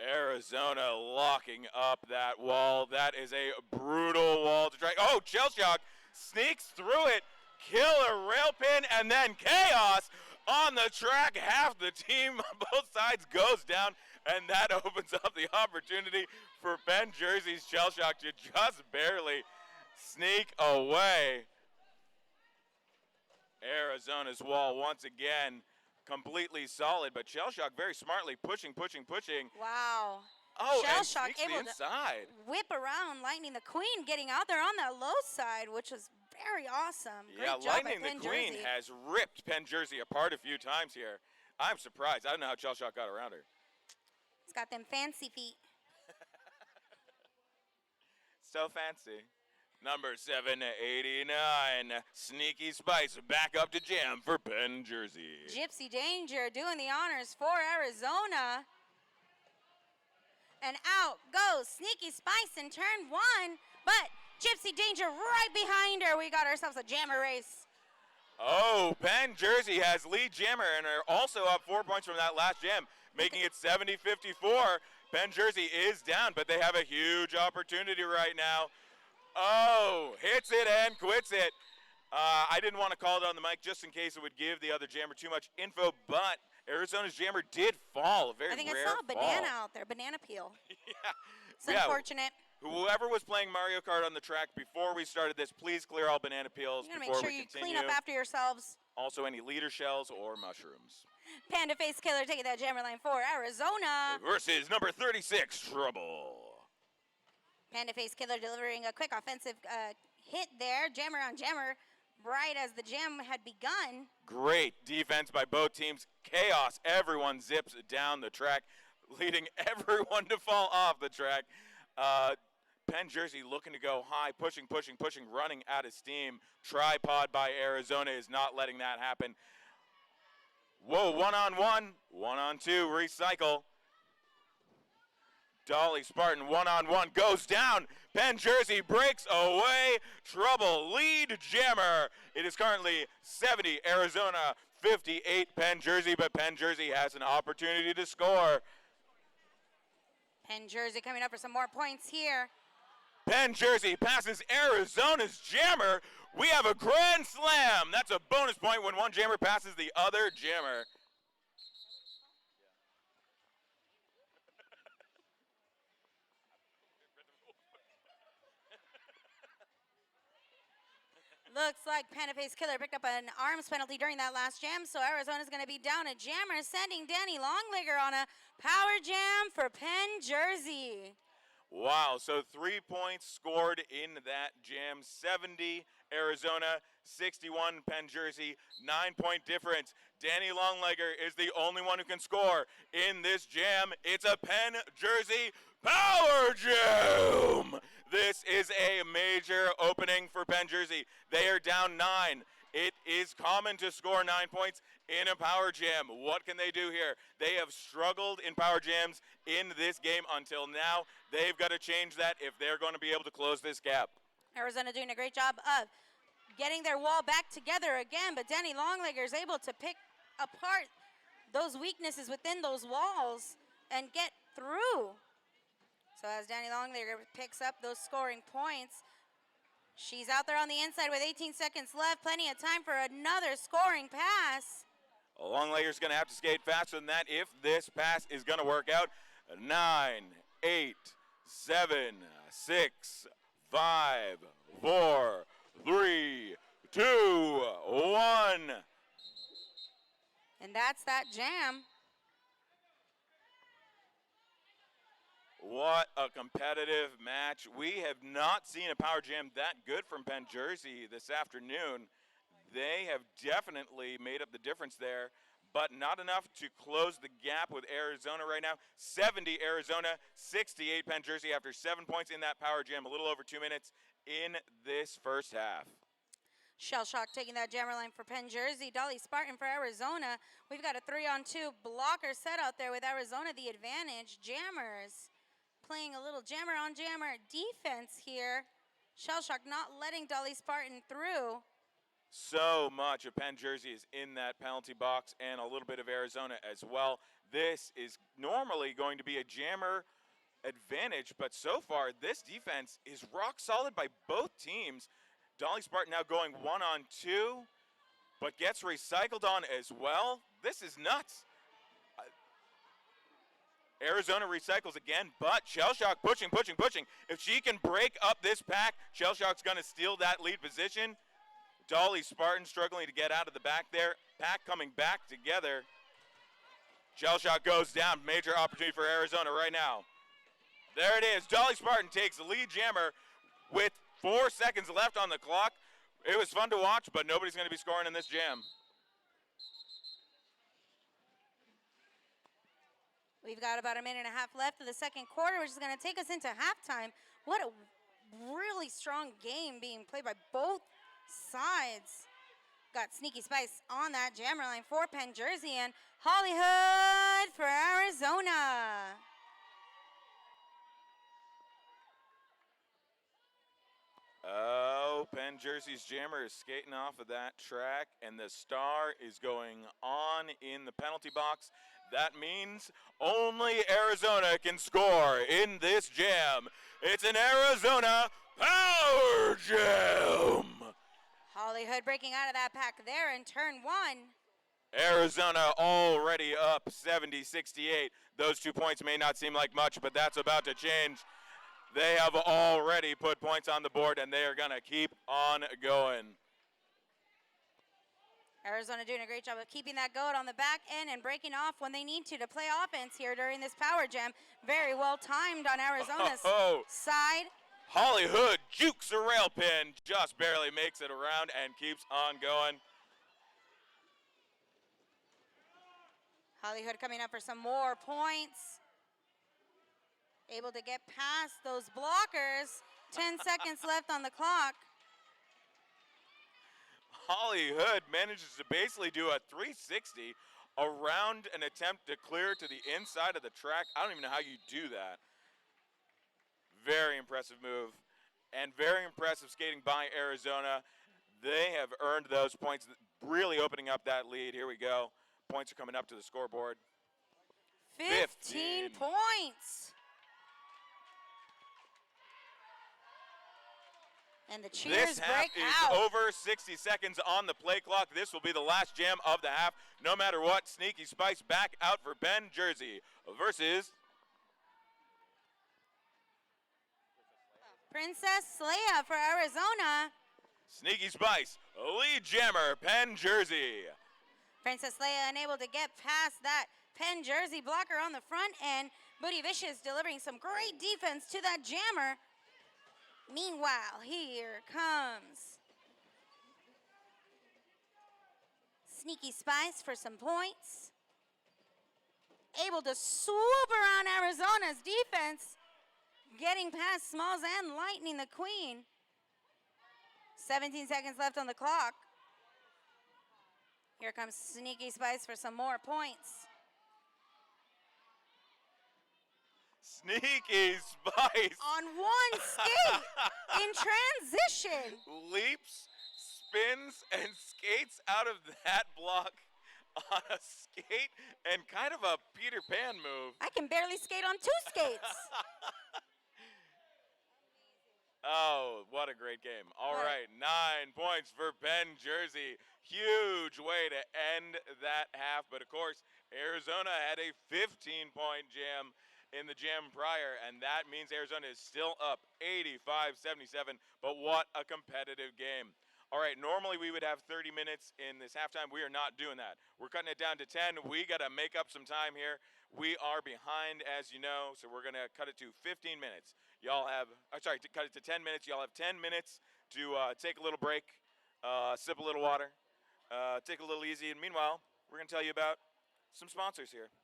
Arizona locking up that wall. That is a brutal wall to try. Oh, Shell Shock sneaks through it. Killer rail pin and then chaos on the track. Half the team on both sides goes down, and that opens up the opportunity for Penn Jersey's Shell Shock to just barely sneak away. Arizona's wall once again completely solid, but Shell Shock very smartly pushing. Wow. Oh, Shell and Shock sneaks able the inside. to whip around Lightning the Queen, getting out there on that low side, which was very awesome. Yeah, Great job Lightning by the Penn Queen Jersey. has ripped Penn Jersey apart a few times here. I'm surprised. I don't know how Shell Shock got around her. It's got them fancy feet. So fancy. Number 789, Sneaky Spice, back up to jam for Penn Jersey. Gypsy Danger doing the honors for Arizona. And out goes Sneaky Spice in turn one, but Gypsy Danger right behind her. We got ourselves a jammer race. Oh, Penn Jersey has lead jammer and are also up 4 points from that last jam, making it 70-54. Penn Jersey is down, but they have a huge opportunity right now. Oh, hits it and quits it. I didn't want to call it on the mic just in case it would give the other jammer too much info, but Arizona's jammer did fall. A very rare fall. I think I saw a banana out there, banana peel. Yeah. It's unfortunate. Whoever was playing Mario Kart on the track before we started this, please clear all banana peels You're before gonna make sure we you continue. clean up after yourselves. Also, any leader shells or mushrooms. Panda Face Killer taking that jammer line for Arizona. Versus number 36, Trouble. Panda Face Killer delivering a quick offensive hit there. Jammer on jammer, right as the jam had begun. Great defense by both teams. Chaos. Everyone zips down the track, leading everyone to fall off the track. Penn Jersey looking to go high, pushing, running out of steam. Tripod by Arizona is not letting that happen. Whoa, 1-on-1, 1-on-2, recycle. Dolly Spartan 1-on-1 goes down. Penn Jersey breaks away. Trouble lead jammer. It is currently 70 Arizona, 58 Penn Jersey, but Penn Jersey has an opportunity to score. Penn Jersey coming up for some more points here. Penn Jersey passes Arizona's jammer. We have a grand slam. That's a bonus point when one jammer passes the other jammer. Looks like Panda Face Killer picked up an arms penalty during that last jam, so Arizona's going to be down a jammer, sending Danny Longlegger on a power jam for Penn Jersey. Wow, so 3 points scored in that jam. 70 Arizona, 61 Penn Jersey, 9-point difference. Danny Longlegger is the only one who can score in this jam. It's a Penn Jersey power jam. This is a major opening for Penn Jersey. They are down 9. It is common to score 9 points in a power jam. What can they do here? They have struggled in power jams in this game until now. They've got to change that if they're going to be able to close this gap. Arizona doing a great job of getting their wall back together again, but Danny Longlegger is able to pick apart those weaknesses within those walls and get through. So as Danny Longlegger picks up those scoring points, she's out there on the inside with 18 seconds left. Plenty of time for another scoring pass. Longlegger's going to have to skate faster than that if this pass is going to work out. 9, 8, 7, 6, 5, 4, 3, 2, 1. And that's that jam. What a competitive match. We have not seen a power jam that good from Penn Jersey this afternoon. They have definitely made up the difference there, but not enough to close the gap with Arizona right now. 70 Arizona, 68 Penn Jersey after 7 points in that power jam, a little over 2 minutes in this first half. Shell Shock taking that jammer line for Penn Jersey. Dolly Spartan for Arizona. We've got a 3-on-2 blocker set out there with Arizona the advantage. Jammers playing a little jammer on jammer defense here. Shell Shock not letting Dolly Spartan through. So much of Penn Jersey is in that penalty box and a little bit of Arizona as well. This is normally going to be a jammer advantage, but so far this defense is rock solid by both teams. Dolly Spartan now going 1-on-2, but gets recycled on as well. This is nuts. Arizona recycles again, but Shell Shock pushing. If she can break up this pack, Shell Shock's going to steal that lead position. Dolly Spartan struggling to get out of the back there. Pack coming back together. Shell Shock goes down. Major opportunity for Arizona right now. There it is. Dolly Spartan takes the lead jammer with 4 seconds left on the clock. It was fun to watch, but nobody's going to be scoring in this jam. We've got about a minute and a half left of the second quarter, which is going to take us into halftime. What a really strong game being played by both sides. Got Sneaky Spice on that jammer line for Penn Jersey and Hollywood for Arizona. Oh, Penn Jersey's jammer is skating off of that track, and the star is going on in the penalty box. That means only Arizona can score in this jam. It's an Arizona Power Jam! Hollywood breaking out of that pack there in turn one. Arizona already up 70-68. Those 2 points may not seem like much, but that's about to change. They have already put points on the board, and they are going to keep on going. Arizona doing a great job of keeping that goat on the back end and breaking off when they need to play offense here during this power jam. Very well timed on Arizona's side. Hollywood jukes a rail pin, just barely makes it around and keeps on going. Hollywood coming up for some more points. Able to get past those blockers. 10 seconds left on the clock. Hollywood manages to basically do a 360 around an attempt to clear to the inside of the track. I don't even know how you do that. Very impressive move and very impressive skating by Arizona. They have earned those points, really opening up that lead. Here we go. Points are coming up to the scoreboard. 15 points. And the cheers this half break is out. over 60 seconds on the play clock. This will be the last jam of the half. No matter what, Sneaky Spice back out for Penn Jersey versus Princess Leia for Arizona. Sneaky Spice, lead jammer, Penn Jersey. Princess Leia unable to get past that Penn Jersey blocker on the front end. Booty Vicious delivering some great defense to that jammer. Meanwhile, here comes Sneaky Spice for some points. Able to swoop around Arizona's defense, getting past Smalls and Lightning the Queen. 17 seconds left on the clock. Here comes Sneaky Spice for some more points. Sneaky Spice. On one skate in transition. Leaps, spins, and skates out of that block on a skate and kind of a Peter Pan move. I can barely skate on two skates. Oh, what a great game. All right, 9 points for Penn Jersey. Huge way to end that half. But, of course, Arizona had a 15-point jam in the jam prior, and that means Arizona is still up 85-77. But what a competitive game. All right, normally we would have 30 minutes in this halftime. We are not doing that. We're cutting it down to 10. We got to make up some time here. We are behind, as you know, so we're going to cut it to 15 minutes. Y'all have, to cut it to 10 minutes. Y'all have 10 minutes to take a little break, sip a little water, take a little easy. And meanwhile, we're going to tell you about some sponsors here.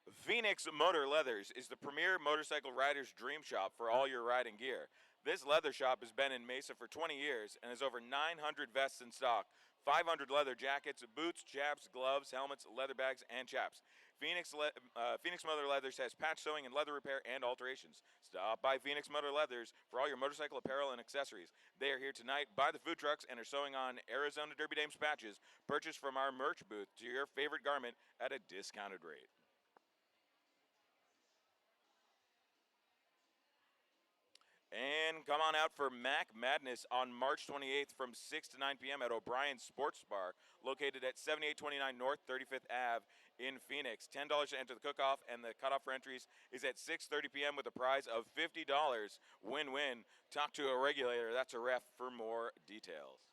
Phoenix Motor Leathers is the premier motorcycle rider's dream shop for all your riding gear. This leather shop has been in Mesa for 20 years and has over 900 vests in stock, 500 leather jackets, boots, chaps, gloves, helmets, leather bags, and chaps. Phoenix Motor Leathers has patch sewing and leather repair and alterations. Stop by Phoenix Motor Leathers for all your motorcycle apparel and accessories. They are here tonight by the food trucks and are sewing on Arizona Derby Dames patches purchased from our merch booth to your favorite garment at a discounted rate. And come on out for Mac Madness on March 28th from 6 to 9 p.m. at O'Brien's Sports Bar, located at 7829 North 35th Ave in Phoenix. $10 to enter the cook-off, and the cutoff for entries is at 6:30 p.m. with a prize of $50. Win-win. Talk to a regulator. That's a ref for more details.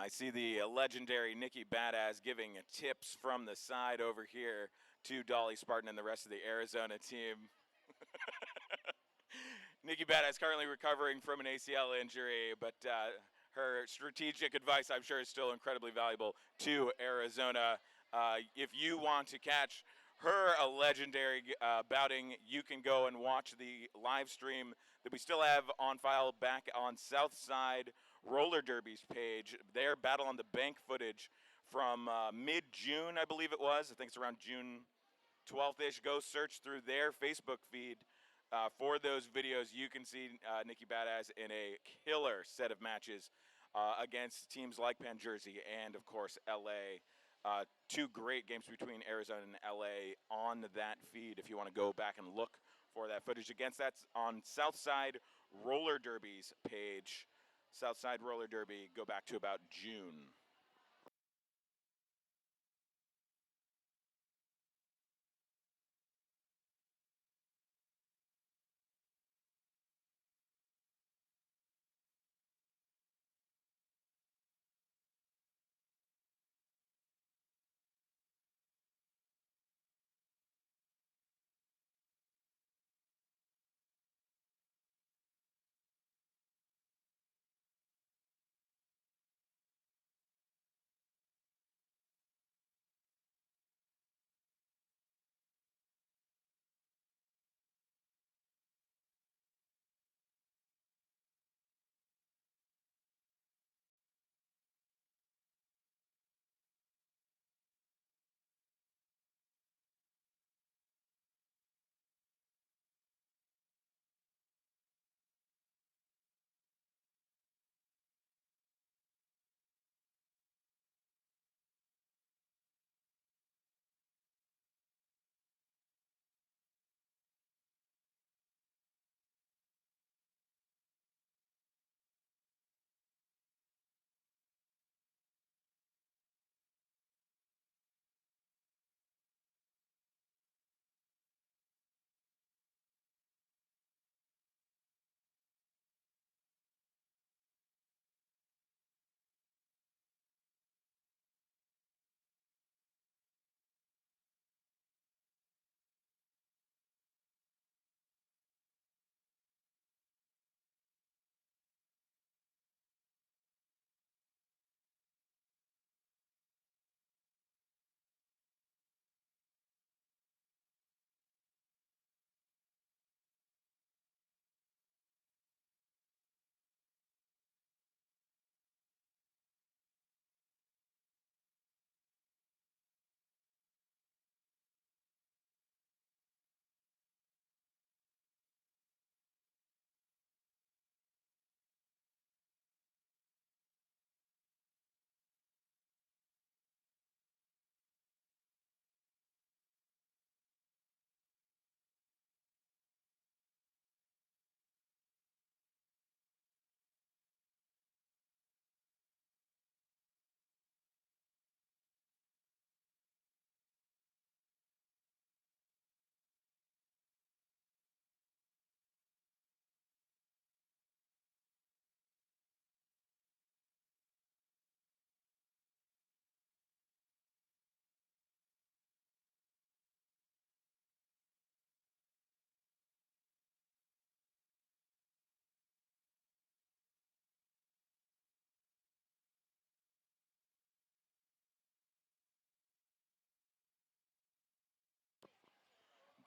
I see the legendary Nikki Badass giving tips from the side over here to Dolly Spartan and the rest of the Arizona team. Nikki Badass currently recovering from an ACL injury, but her strategic advice, I'm sure, is still incredibly valuable to Arizona. If you want to catch her a legendary bouting, you can go and watch the live stream that we still have on file back on Southside Roller Derby's page. Their Battle on the Bank footage from mid-June, I believe it was. I think it's around June 12th-ish. Go search through their Facebook feed for those videos. You can see Nikki Badass in a killer set of matches against teams like Penn Jersey and, of course, LA. Two great games between Arizona and LA on that feed if you want to go back and look for that footage. Against that's on Southside Roller Derby's page. Southside Roller Derby, go back to about June.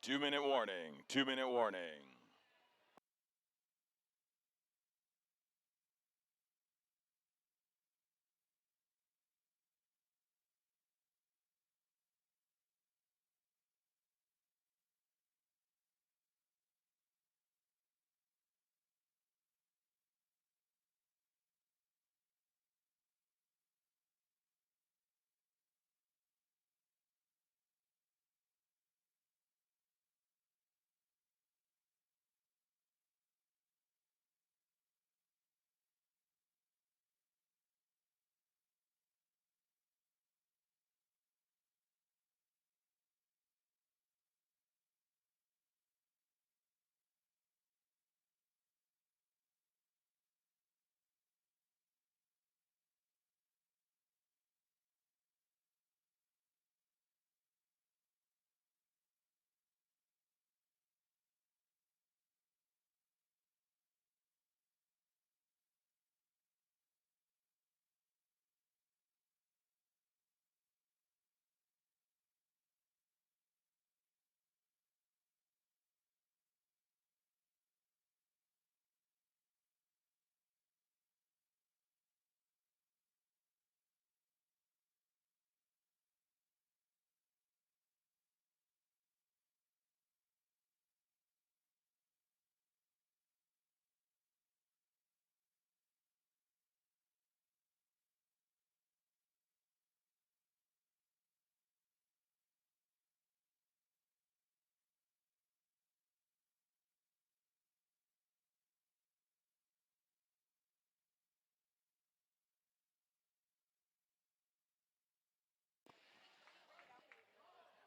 Two-minute warning, 2-minute warning.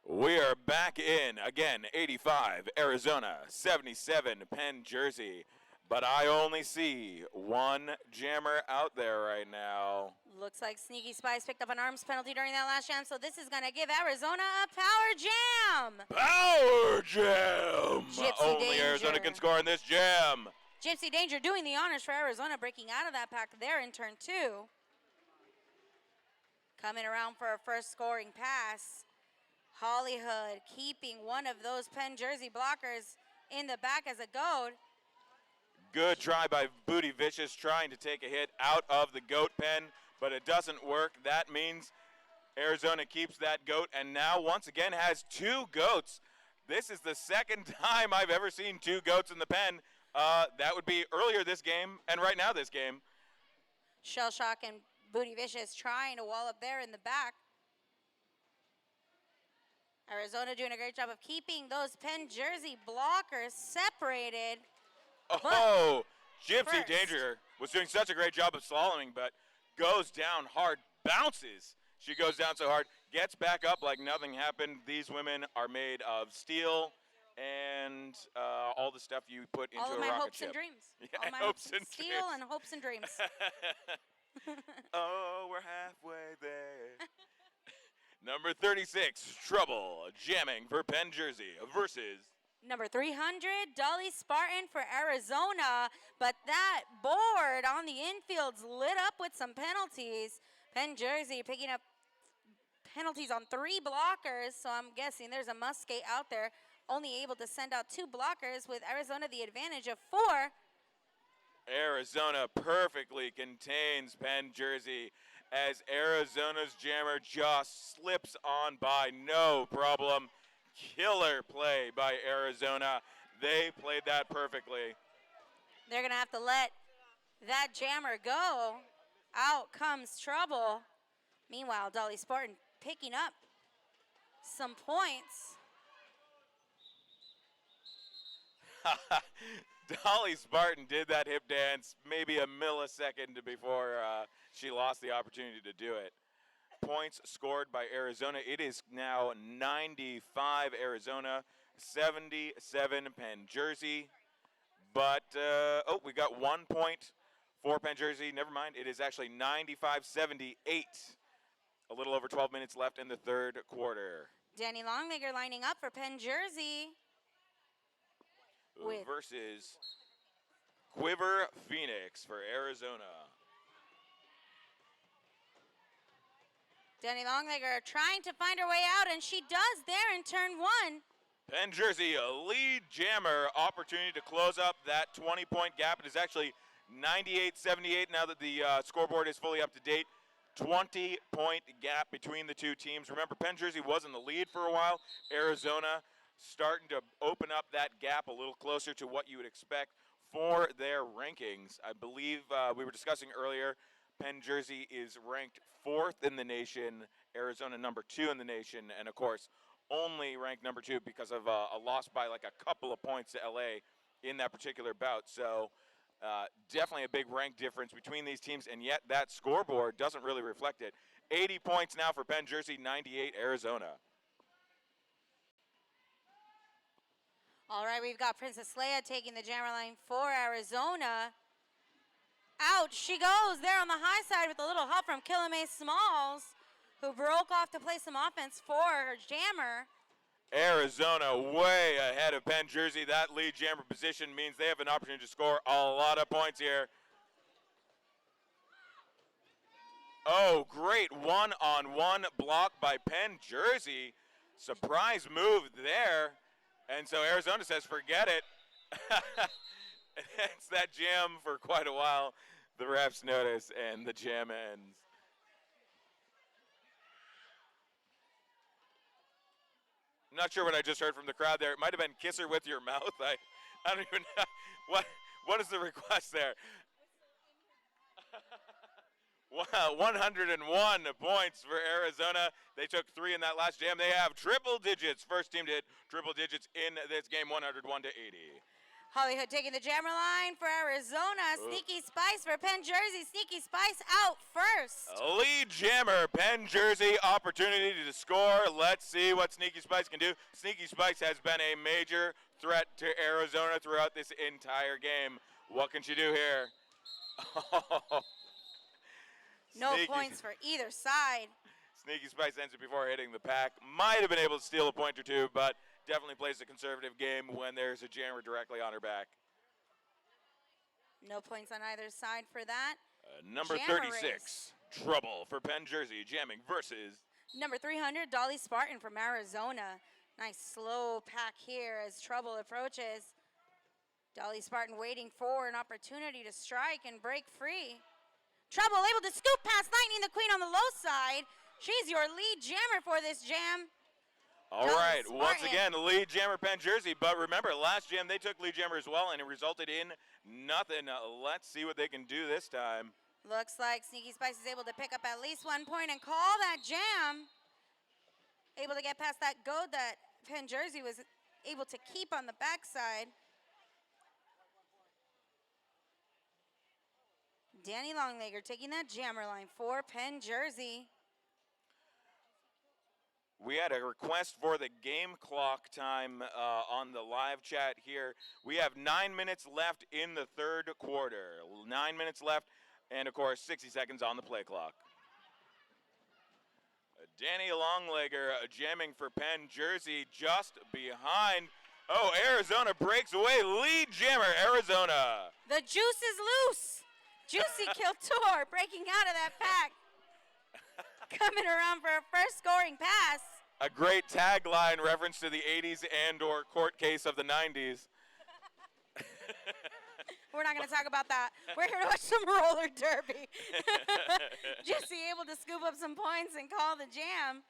We are back in again, 85 Arizona, 77 Penn Jersey. But I only see one jammer out there right now. Looks like Sneaky Spice picked up an arms penalty during that last jam, so this is going to give Arizona a power jam. Power jam! Gypsy Only Danger. Arizona can score in this jam. Gypsy Danger doing the honors for Arizona, breaking out of that pack there in turn 2. Coming around for a first scoring pass. Hollywood keeping one of those Penn Jersey blockers in the back as a goat. Good try by Booty Vicious trying to take a hit out of the goat pen, but it doesn't work. That means Arizona keeps that goat and now once again has 2 goats. This is the second time I've ever seen 2 goats in the pen. That would be earlier this game and right now this game. Shell Shock and Booty Vicious trying to wall up there in the back. Arizona doing a great job of keeping those Penn Jersey blockers separated. Oh, Gypsy first. Danger was doing such a great job of slaloming, but goes down hard, bounces. She goes down so hard, gets back up like nothing happened. These women are made of steel and all the stuff you put into all of a my rocket hopes ship. and dreams. Yeah, all my hopes and steel dreams. and hopes and dreams. Oh, we're halfway there. Number 36, Trouble, jamming for Penn Jersey versus Number 300, Dolly Spartan for Arizona, but that board on the infield's lit up with some penalties. Penn Jersey picking up penalties on 3 blockers, so I'm guessing there's a muskate out there, only able to send out 2 blockers with Arizona the advantage of 4. Arizona perfectly contains Penn Jersey as Arizona's jammer just slips on by, no problem. Killer play by Arizona. They played that perfectly. They're going to have to let that jammer go. Out comes Trouble. Meanwhile, Dolly Spartan picking up some points. Dolly Spartan did that hip dance maybe a millisecond before she lost the opportunity to do it. Points scored by Arizona. It is now 95 Arizona, 77 Penn Jersey. But, we got 1 point for Penn Jersey. Never mind, it is actually 95-78. A little over 12 minutes left in the third quarter. Danny Longlegger lining up for Penn Jersey. Versus Quiver Phoenix for Arizona. Danny Longlegger trying to find her way out, and she does there in turn 1. Penn Jersey, a lead jammer, opportunity to close up that 20-point gap. It is actually 98-78 now that the scoreboard is fully up to date. 20-point gap between the 2 teams. Remember, Penn Jersey was in the lead for a while. Arizona starting to open up that gap a little closer to what you would expect for their rankings. I believe we were discussing earlier, Penn Jersey is ranked 4th in the nation, Arizona number 2 in the nation, and of course, only ranked number 2 because of a loss by like a couple of points to LA in that particular bout. So definitely a big rank difference between these teams, and yet that scoreboard doesn't really reflect it. 80 points now for Penn Jersey, 98 Arizona. All right, we've got Princess Leia taking the jammer line for Arizona. Out she goes there on the high side with a little help from Killamay Smalls, who broke off to play some offense for her jammer. Arizona way ahead of Penn Jersey. That lead jammer position means they have an opportunity to score a lot of points here. Oh, great one-on-one block by Penn Jersey. Surprise move there. And so Arizona says, forget it. It's that jam for quite a while. The refs notice, and the jam ends. I'm not sure what I just heard from the crowd there. It might have been kiss her with your mouth. I don't even know. What is the request there? Wow, 101 points for Arizona. They took 3 in that last jam. They have triple digits. First team to hit triple digits in this game, 101-80. Hollywood taking the jammer line for Arizona. Sneaky Spice for Penn Jersey. Sneaky Spice out first. Lead jammer, Penn Jersey, opportunity to score. Let's see what Sneaky Spice can do. Sneaky Spice has been a major threat to Arizona throughout this entire game. What can she do here? No points for either side. Sneaky Spice ends it before hitting the pack. Might have been able to steal a point or two, but definitely plays a conservative game when there's a jammer directly on her back. No points on either side for that. Number Jammer 36, race. Trouble for Penn Jersey, jamming versus Number 300, Dolly Spartan from Arizona. Nice slow pack here as Trouble approaches. Dolly Spartan waiting for an opportunity to strike and break free. Trouble able to scoop past Lightning the Queen on the low side. She's your lead jammer for this jam. All right, once again, lead jammer Penn Jersey. But remember, last jam they took lead jammer as well, and it resulted in nothing. Let's see what they can do this time. Looks like Sneaky Spice is able to pick up at least 1 point and call that jam. Able to get past that goad that Penn Jersey was able to keep on the backside. Danny Longlegger taking that jammer line for Penn Jersey. We had a request for the game clock time on the live chat here. We have 9 minutes left in the third quarter. 9 minutes left, and of course, 60 seconds on the play clock. Danny Longlegger jamming for Penn Jersey just behind. Oh, Arizona breaks away. Lead jammer, Arizona. The juice is loose. Juicy Kiltor breaking out of that pack. Coming around for a first scoring pass. A great tagline reference to the 80s and or court case of the 90s. We're not going to talk about that. We're here to watch some roller derby. Juicy able to scoop up some points and call the jam.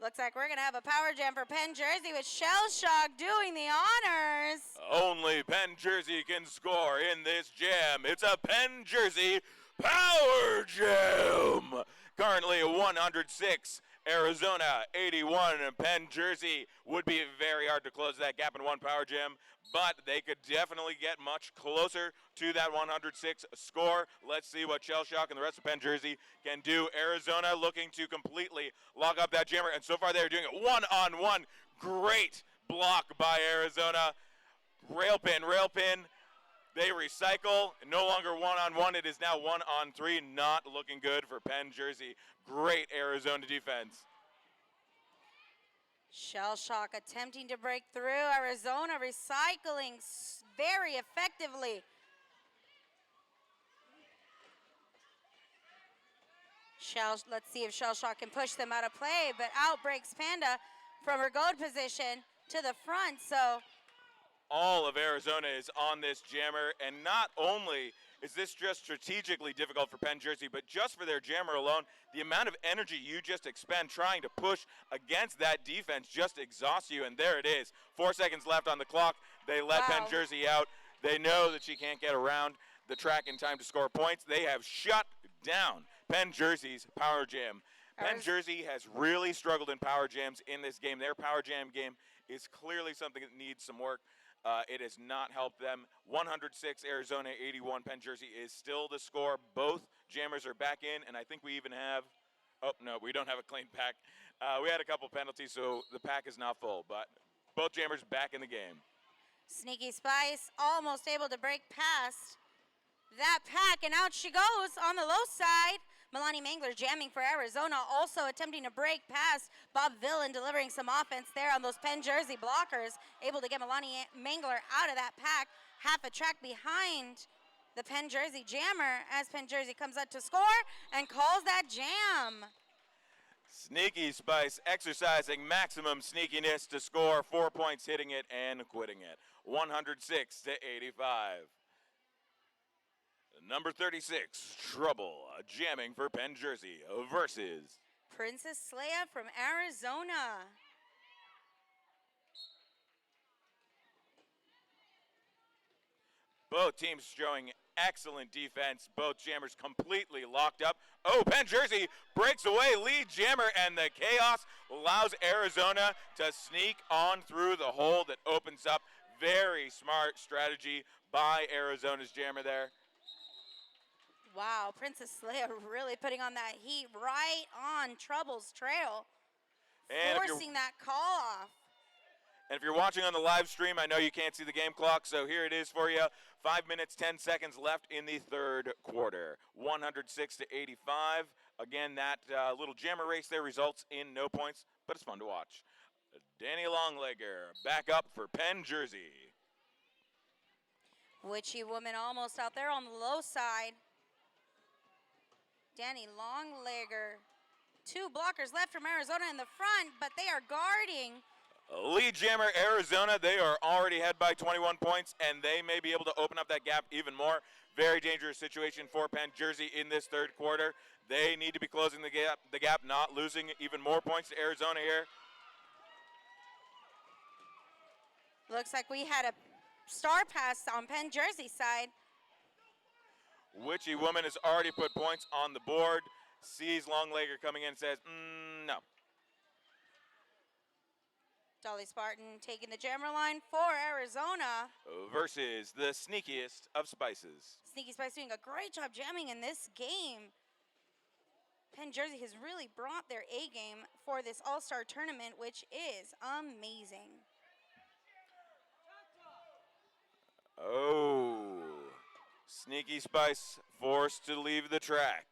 Looks like we're going to have a power jam for Penn Jersey with Shell Shock doing the honors. Only Penn Jersey can score in this jam. It's a Penn Jersey power jam. Currently 106, Arizona 81, and Penn Jersey would be very hard to close that gap in one power jam, but they could definitely get much closer to that 106 score. Let's see what Shell Shock and the rest of Penn Jersey can do. Arizona looking to completely lock up that jammer, and so far they're doing it one-on-one. Great block by Arizona. Rail pin. They recycle. No longer one-on-one. It is now one-on-three. Not looking good for Penn Jersey. Great Arizona defense. Shell Shock attempting to break through. Arizona recycling very effectively. Let's see if Shell Shock can push them out of play, but out breaks Panda from her goad position to the front. So all of Arizona is on this jammer, and not only is this just strategically difficult for Penn Jersey, but just for their jammer alone, the amount of energy you just expend trying to push against that defense just exhausts you, and there it is. 4 seconds left on the clock. They let Penn Jersey out. They know that she can't get around the track in time to score points. They have shut down Penn Jersey's power jam. Penn Jersey has really struggled in power jams in this game. Their power jam game is clearly something that needs some work. It has not helped them. 106 Arizona, 81 Penn Jersey is still the score. Both jammers are back in, and I think we even have, oh, no, we don't have a clean pack. We had a couple penalties, so the pack is not full, but both jammers back in the game. Sneaky Spice almost able to break past that pack, and out she goes on the low side. Melanie Mangler jamming for Arizona, also attempting to break past Bob Villan, delivering some offense there on those Penn Jersey blockers, able to get Melanie Mangler out of that pack, half a track behind the Penn Jersey jammer as Penn Jersey comes out to score and calls that jam. Sneaky Spice exercising maximum sneakiness to score 4 points, hitting it and quitting it. 106 to 85. Number 36, Trouble, jamming for Penn Jersey versus Princess Leia from Arizona. Both teams showing Excellent defense. Both jammers completely locked up. Oh, Penn Jersey breaks away. Lead jammer, and the chaos allows Arizona to sneak on through the hole that opens up. Very smart strategy by Arizona's jammer there. Wow, Princess Leia really putting on that heat right on Trouble's trail, forcing that call off. And if you're watching on the live stream, I know you can't see the game clock, so here it is for you. 5 minutes, 10 seconds left in the third quarter. 106-85. Again, that little jammer race there results in no points, but it's fun to watch. Danny Longlegger back up for Penn Jersey. Witchy Woman almost out there on the low side. Danny Longlegger. 2 blockers left from Arizona in the front, but they are guarding. Lead jammer Arizona, they are already ahead by 21 points, and they may be able to open up that gap even more. Very dangerous situation for Penn Jersey in this third quarter. They need to be closing the gap, not losing even more points to Arizona here. Looks like we had a star pass on Penn Jersey side. Witchy Woman has already put points on the board. Sees Longlegger coming in and says, no. Dolly Spartan taking the jammer line for Arizona. Versus the sneakiest of Spices. Sneaky Spice doing a great job jamming in this game. Penn Jersey has really brought their A game for this All-Star tournament, which is amazing. Oh, Sneaky Spice forced to leave the track.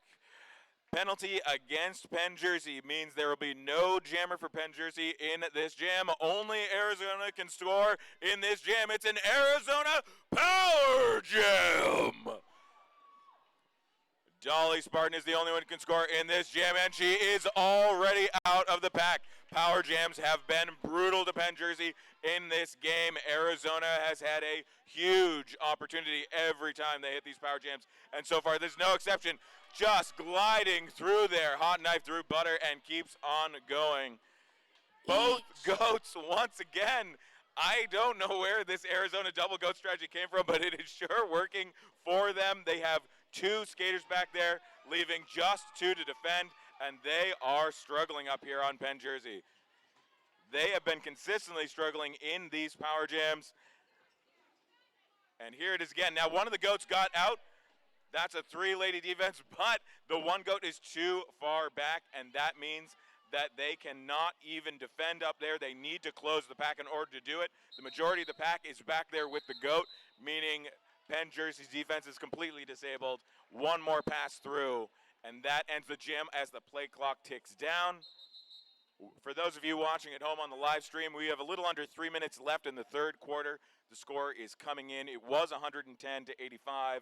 Penalty against Penn Jersey means there will be no jammer for Penn Jersey in this jam. Only Arizona can score in this jam. It's an Arizona Power Jam. Dolly Spartan is the only one who can score in this jam, and she is already out of the pack. Power jams have been brutal to Penn Jersey in this game. Arizona has had a huge opportunity every time they hit these power jams, and so far there's no exception. Just gliding through there, hot knife through butter, and keeps on going. Both goats once again. I don't know where this Arizona double goat strategy came from, but it is sure working for them. They have 2 skaters back there, leaving just 2 to defend, and they are struggling up here on Penn Jersey. They have been consistently struggling in these power jams. And here it is again. Now, one of the goats got out. That's a 3-lady defense, but the one goat is too far back, and that means that they cannot even defend up there. They need to close the pack in order to do it. The majority of the pack is back there with the goat, meaning Penn Jersey's defense is completely disabled. One more pass through, and that ends the jam as the play clock ticks down. For those of you watching at home on the live stream, we have a little under 3 minutes left in the third quarter. The score is coming in. It was 110-85.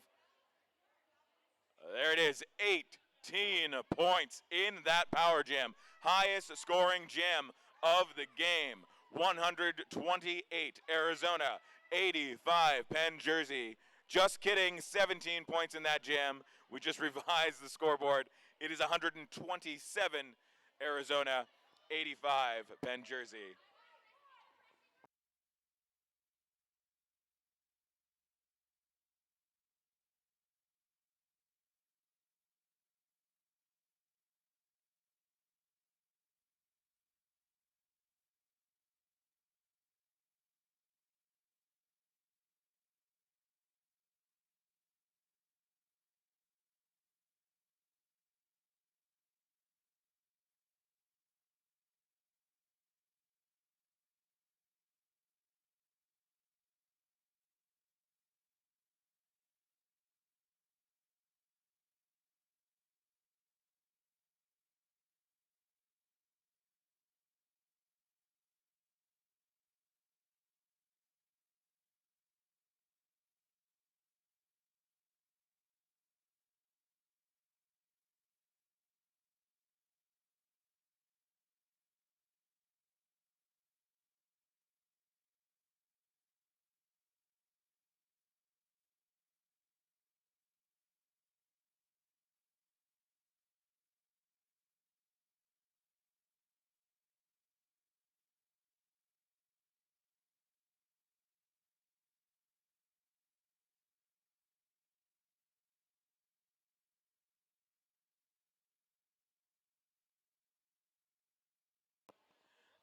There it is, 18 points in that power jam. Highest scoring jam of the game. 128 Arizona, 85 Penn Jersey. Just kidding, 17 points in that jam. We just revised the scoreboard. It is 127 Arizona, 85 Penn Jersey.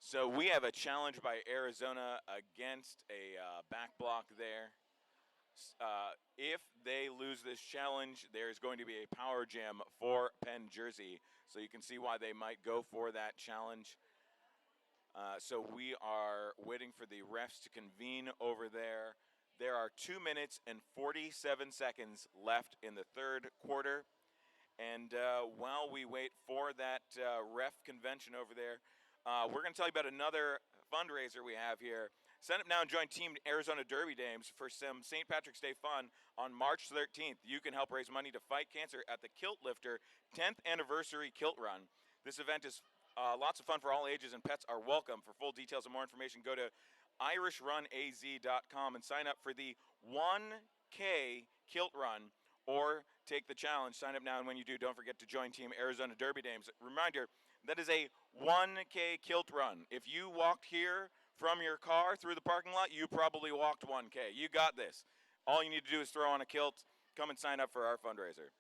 So we have a challenge by Arizona against a back block there. If they lose this challenge, there's going to be a power jam for Penn Jersey. So you can see why they might go for that challenge. So we are waiting for the refs to convene over there. There are 2 minutes and 47 seconds left in the third quarter. And while we wait for that ref convention over there, we're going to tell you about another fundraiser we have here. Sign up now and join Team Arizona Derby Dames for some St. Patrick's Day fun on March 13th. You can help raise money to fight cancer at the Kilt Lifter 10th Anniversary Kilt Run. This event is lots of fun for all ages, and pets are welcome. For full details and more information, go to IrishRunAZ.com and sign up for the 1K Kilt Run or take the challenge. Sign up now, and when you do, don't forget to join Team Arizona Derby Dames. Reminder, that is a 1K Kilt Run. If you walked here from your car through the parking lot, you probably walked 1K. You got this. All you need to do is throw on a kilt. Come and sign up for our fundraiser.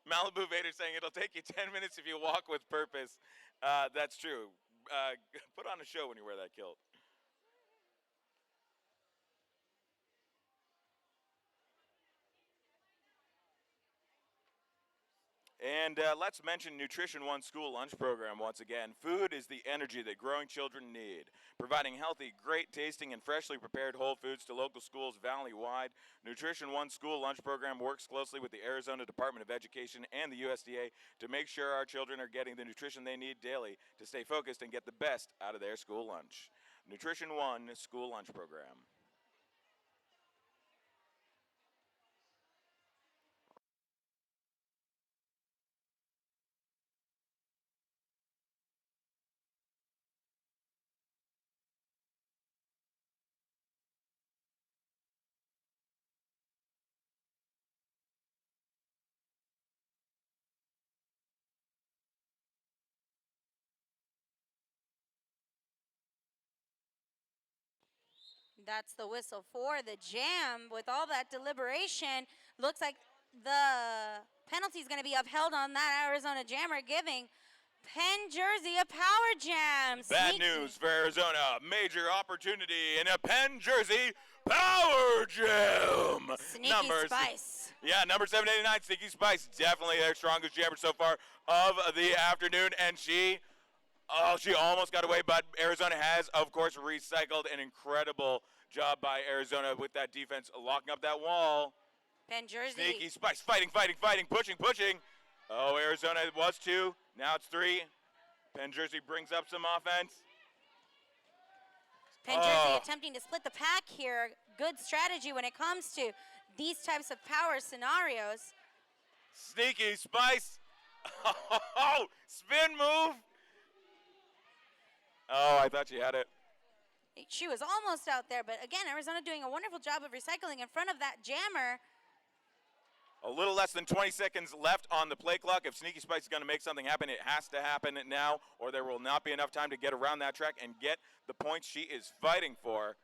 Malibu Vader saying it'll take you 10 minutes if you walk with purpose. That's true. Put on a show when you wear that kilt. And let's mention Nutrition One School Lunch Program once again. Food is the energy that growing children need. Providing healthy, great tasting, and freshly prepared whole foods to local schools valley-wide, Nutrition One School Lunch Program works closely with the Arizona Department of Education and the USDA to make sure our children are getting the nutrition they need daily to stay focused and get the best out of their school lunch. Nutrition One School Lunch Program. That's the whistle for the jam. With all that deliberation, looks like the penalty is going to be upheld on that Arizona jammer, giving Penn Jersey a power jam. Bad news for Arizona. Major opportunity in a Penn Jersey power jam. Sneaky Spice. Yeah, number 789, Sneaky Spice. Definitely their strongest jammer so far of the afternoon. And she almost got away, but Arizona has, of course, recycled. An incredible job by Arizona with that defense, locking up that wall. Penn Jersey. Sneaky Spice, fighting, pushing. Oh, Arizona was 2. Now it's 3. Penn Jersey brings up some offense. Penn Jersey attempting to split the pack here. Good strategy when it comes to these types of power scenarios. Sneaky Spice. Oh, spin move. Oh, I thought she had it. She was almost out there, but again, Arizona doing a wonderful job of recycling in front of that jammer. A little less than 20 seconds left on the play clock. If Sneaky Spice is going to make something happen, it has to happen now, or there will not be enough time to get around that track and get the points she is fighting for.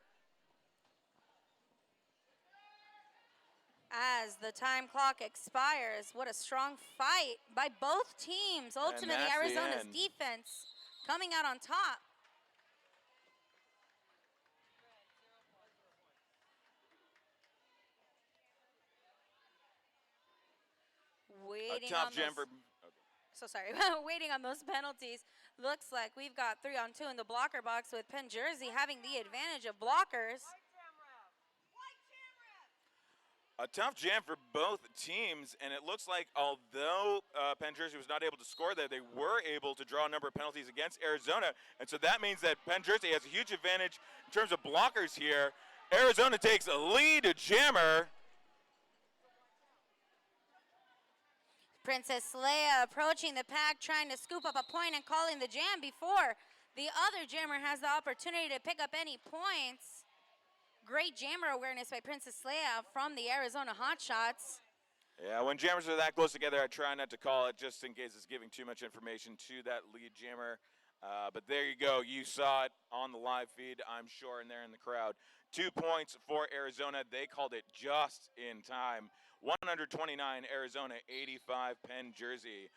As the time clock expires, what a strong fight by both teams. Ultimately, Arizona's defense coming out on top. Waiting on waiting on those penalties. Looks like we've got 3-on-2 in the blocker box with Penn Jersey having the advantage of blockers. A tough jam for both teams, and it looks like although Penn Jersey was not able to score there, they were able to draw a number of penalties against Arizona, and so that means that Penn Jersey has a huge advantage in terms of blockers here. Arizona takes a lead jammer. Princess Leia approaching the pack, trying to scoop up a point and calling the jam before the other jammer has the opportunity to pick up any points. Great jammer awareness by Princess Leia from the Arizona Hotshots. Yeah, when jammers are that close together, I try not to call it just in case it's giving too much information to that lead jammer. But there you go. You saw it on the live feed, I'm sure, and there in the crowd. 2 points for Arizona. They called it just in time. 129 Arizona, 85 Penn Jersey.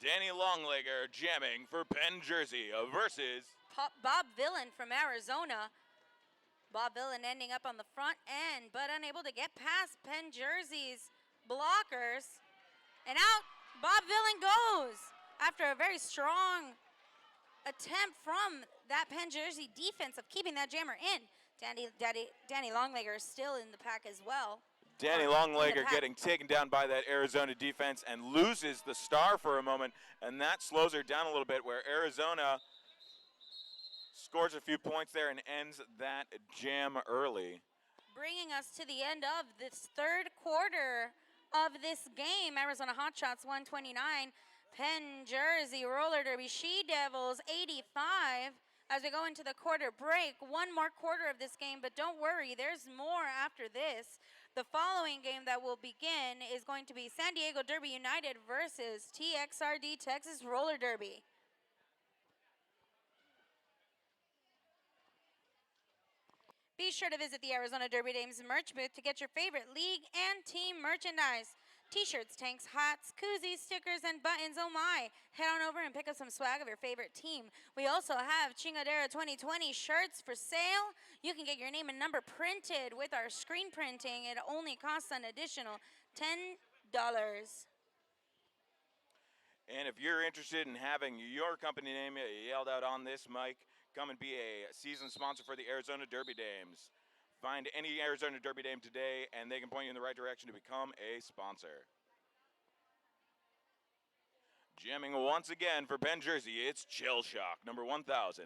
Danny Longlegger jamming for Penn Jersey versus Bob Villan from Arizona. Bob Villan ending up on the front end, but unable to get past Penn Jersey's blockers. And out Bob Villan goes after a very strong attempt from that Penn Jersey defense of keeping that jammer in. Danny Longlegger is still in the pack as well. Danny Longlegger getting taken down by that Arizona defense and loses the star for a moment, and that slows her down a little bit, where Arizona scores a few points there and ends that jam early. Bringing us to the end of this third quarter of this game. Arizona Hotshots 129, Penn Jersey Roller Derby She Devils 85. As we go into the quarter break, one more quarter of this game, but don't worry, there's more after this. The following game that will begin is going to be San Diego Derby United versus TXRD Texas Roller Derby. Be sure to visit the Arizona Derby Dames merch booth to get your favorite league and team merchandise. T-shirts, tanks, hats, koozies, stickers, and buttons, oh my. Head on over and pick up some swag of your favorite team. We also have Chingadera 2020 shirts for sale. You can get your name and number printed with our screen printing. It only costs an additional $10. And if you're interested in having your company name yelled out on this mic, come and be a season sponsor for the Arizona Derby Dames. Find any Arizona Derby Dame today, and they can point you in the right direction to become a sponsor. Jamming once again for Penn Jersey, it's Chill Shock, number 1,000,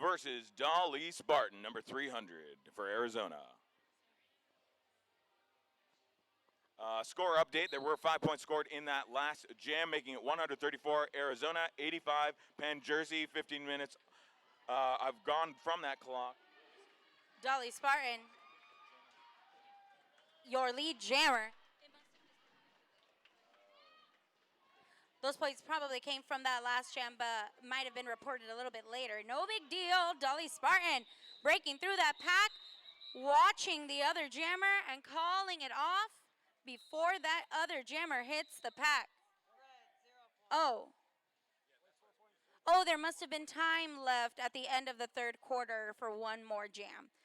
versus Dolly Spartan, number 300 for Arizona. Score update, there were 5 points scored in that last jam, making it 134 Arizona, 85 Penn Jersey, 15 minutes. I've gone from that clock. Dolly Spartan, your lead jammer. Those points probably came from that last jam, but might have been reported a little bit later. No big deal. Dolly Spartan breaking through that pack, watching the other jammer and calling it off before that other jammer hits the pack. Oh, there must have been time left at the end of the third quarter for one more jam.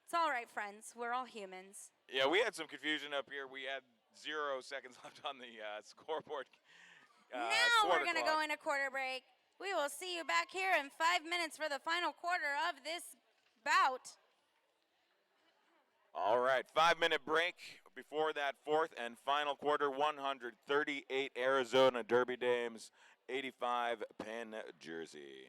It's all right, friends. We're all humans. Yeah, we had some confusion up here. We had 0 seconds left on the scoreboard. Now we're going to go into quarter break. We will see you back here in 5 minutes for the final quarter of this bout. All right, 5-minute break before that fourth and final quarter. 138 Arizona Derby Dames, 85 Penn Jersey.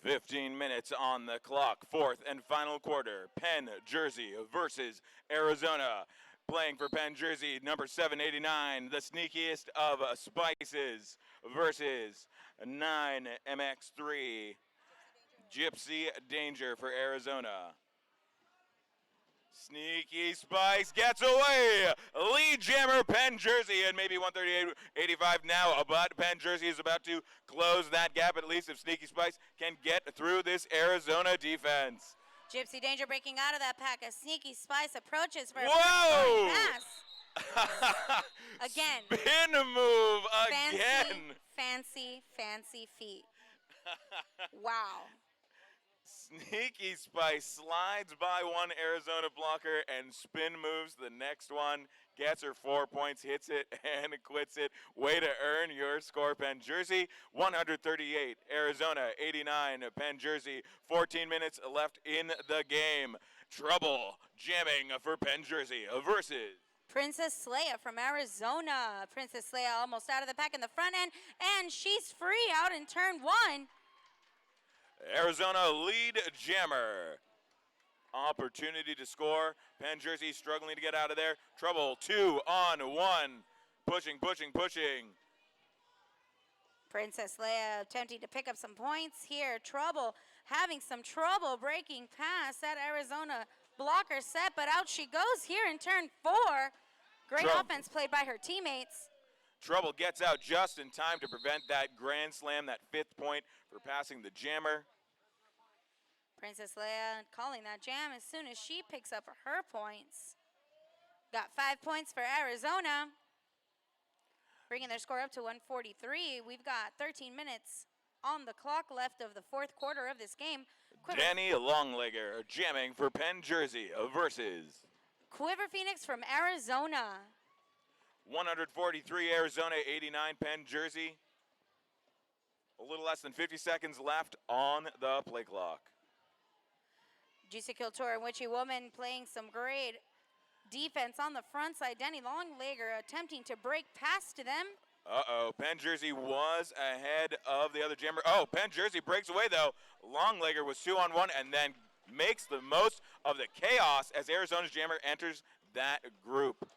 15 minutes on the clock. Fourth and final quarter. Penn Jersey versus Arizona. Playing for Penn Jersey, number 789, the sneakiest of spices, versus 9MX3, Gypsy Danger for Arizona. Sneaky Spice gets away. Lead jammer Penn Jersey, and maybe 138.85 now, but Penn Jersey is about to close that gap, at least if Sneaky Spice can get through this Arizona defense. Gypsy Danger breaking out of that pack as Sneaky Spice approaches for a Whoa! pass. Again. Spin move again. Fancy feet. Wow. Sneaky Spice slides by one Arizona blocker and spin moves the next one. Gets her 4 points, hits it, and quits it. Way to earn your score, Penn Jersey. 138, Arizona 89, Penn Jersey. 14 minutes left in the game. Trouble jamming for Penn Jersey versus Princess Leia from Arizona. Princess Leia almost out of the pack in the front end, and she's free out in turn one. Arizona lead jammer. Opportunity to score. Penn Jersey struggling to get out of there. Trouble 2-on-1. Pushing. Princess Leia attempting to pick up some points here. Having some trouble breaking past that Arizona blocker set, but out she goes here in turn four. Great offense played by her teammates. Trouble gets out just in time to prevent that grand slam, that 5th point for passing the jammer. Princess Leia calling that jam as soon as she picks up her points. Got 5 points for Arizona, bringing their score up to 143. We've got 13 minutes on the clock left of the fourth quarter of this game. Danny Longlegger jamming for Penn Jersey versus Quiver Phoenix from Arizona. 143 Arizona, 89 Penn Jersey. A little less than 50 seconds left on the play clock. Juicy Kiltor and Witchy Woman playing some great defense on the front side. Danny Longlegger attempting to break past to them. Penn Jersey was ahead of the other jammer. Penn Jersey breaks away though. Longlegger was 2-on-1 and then makes the most of the chaos as Arizona's jammer enters that group.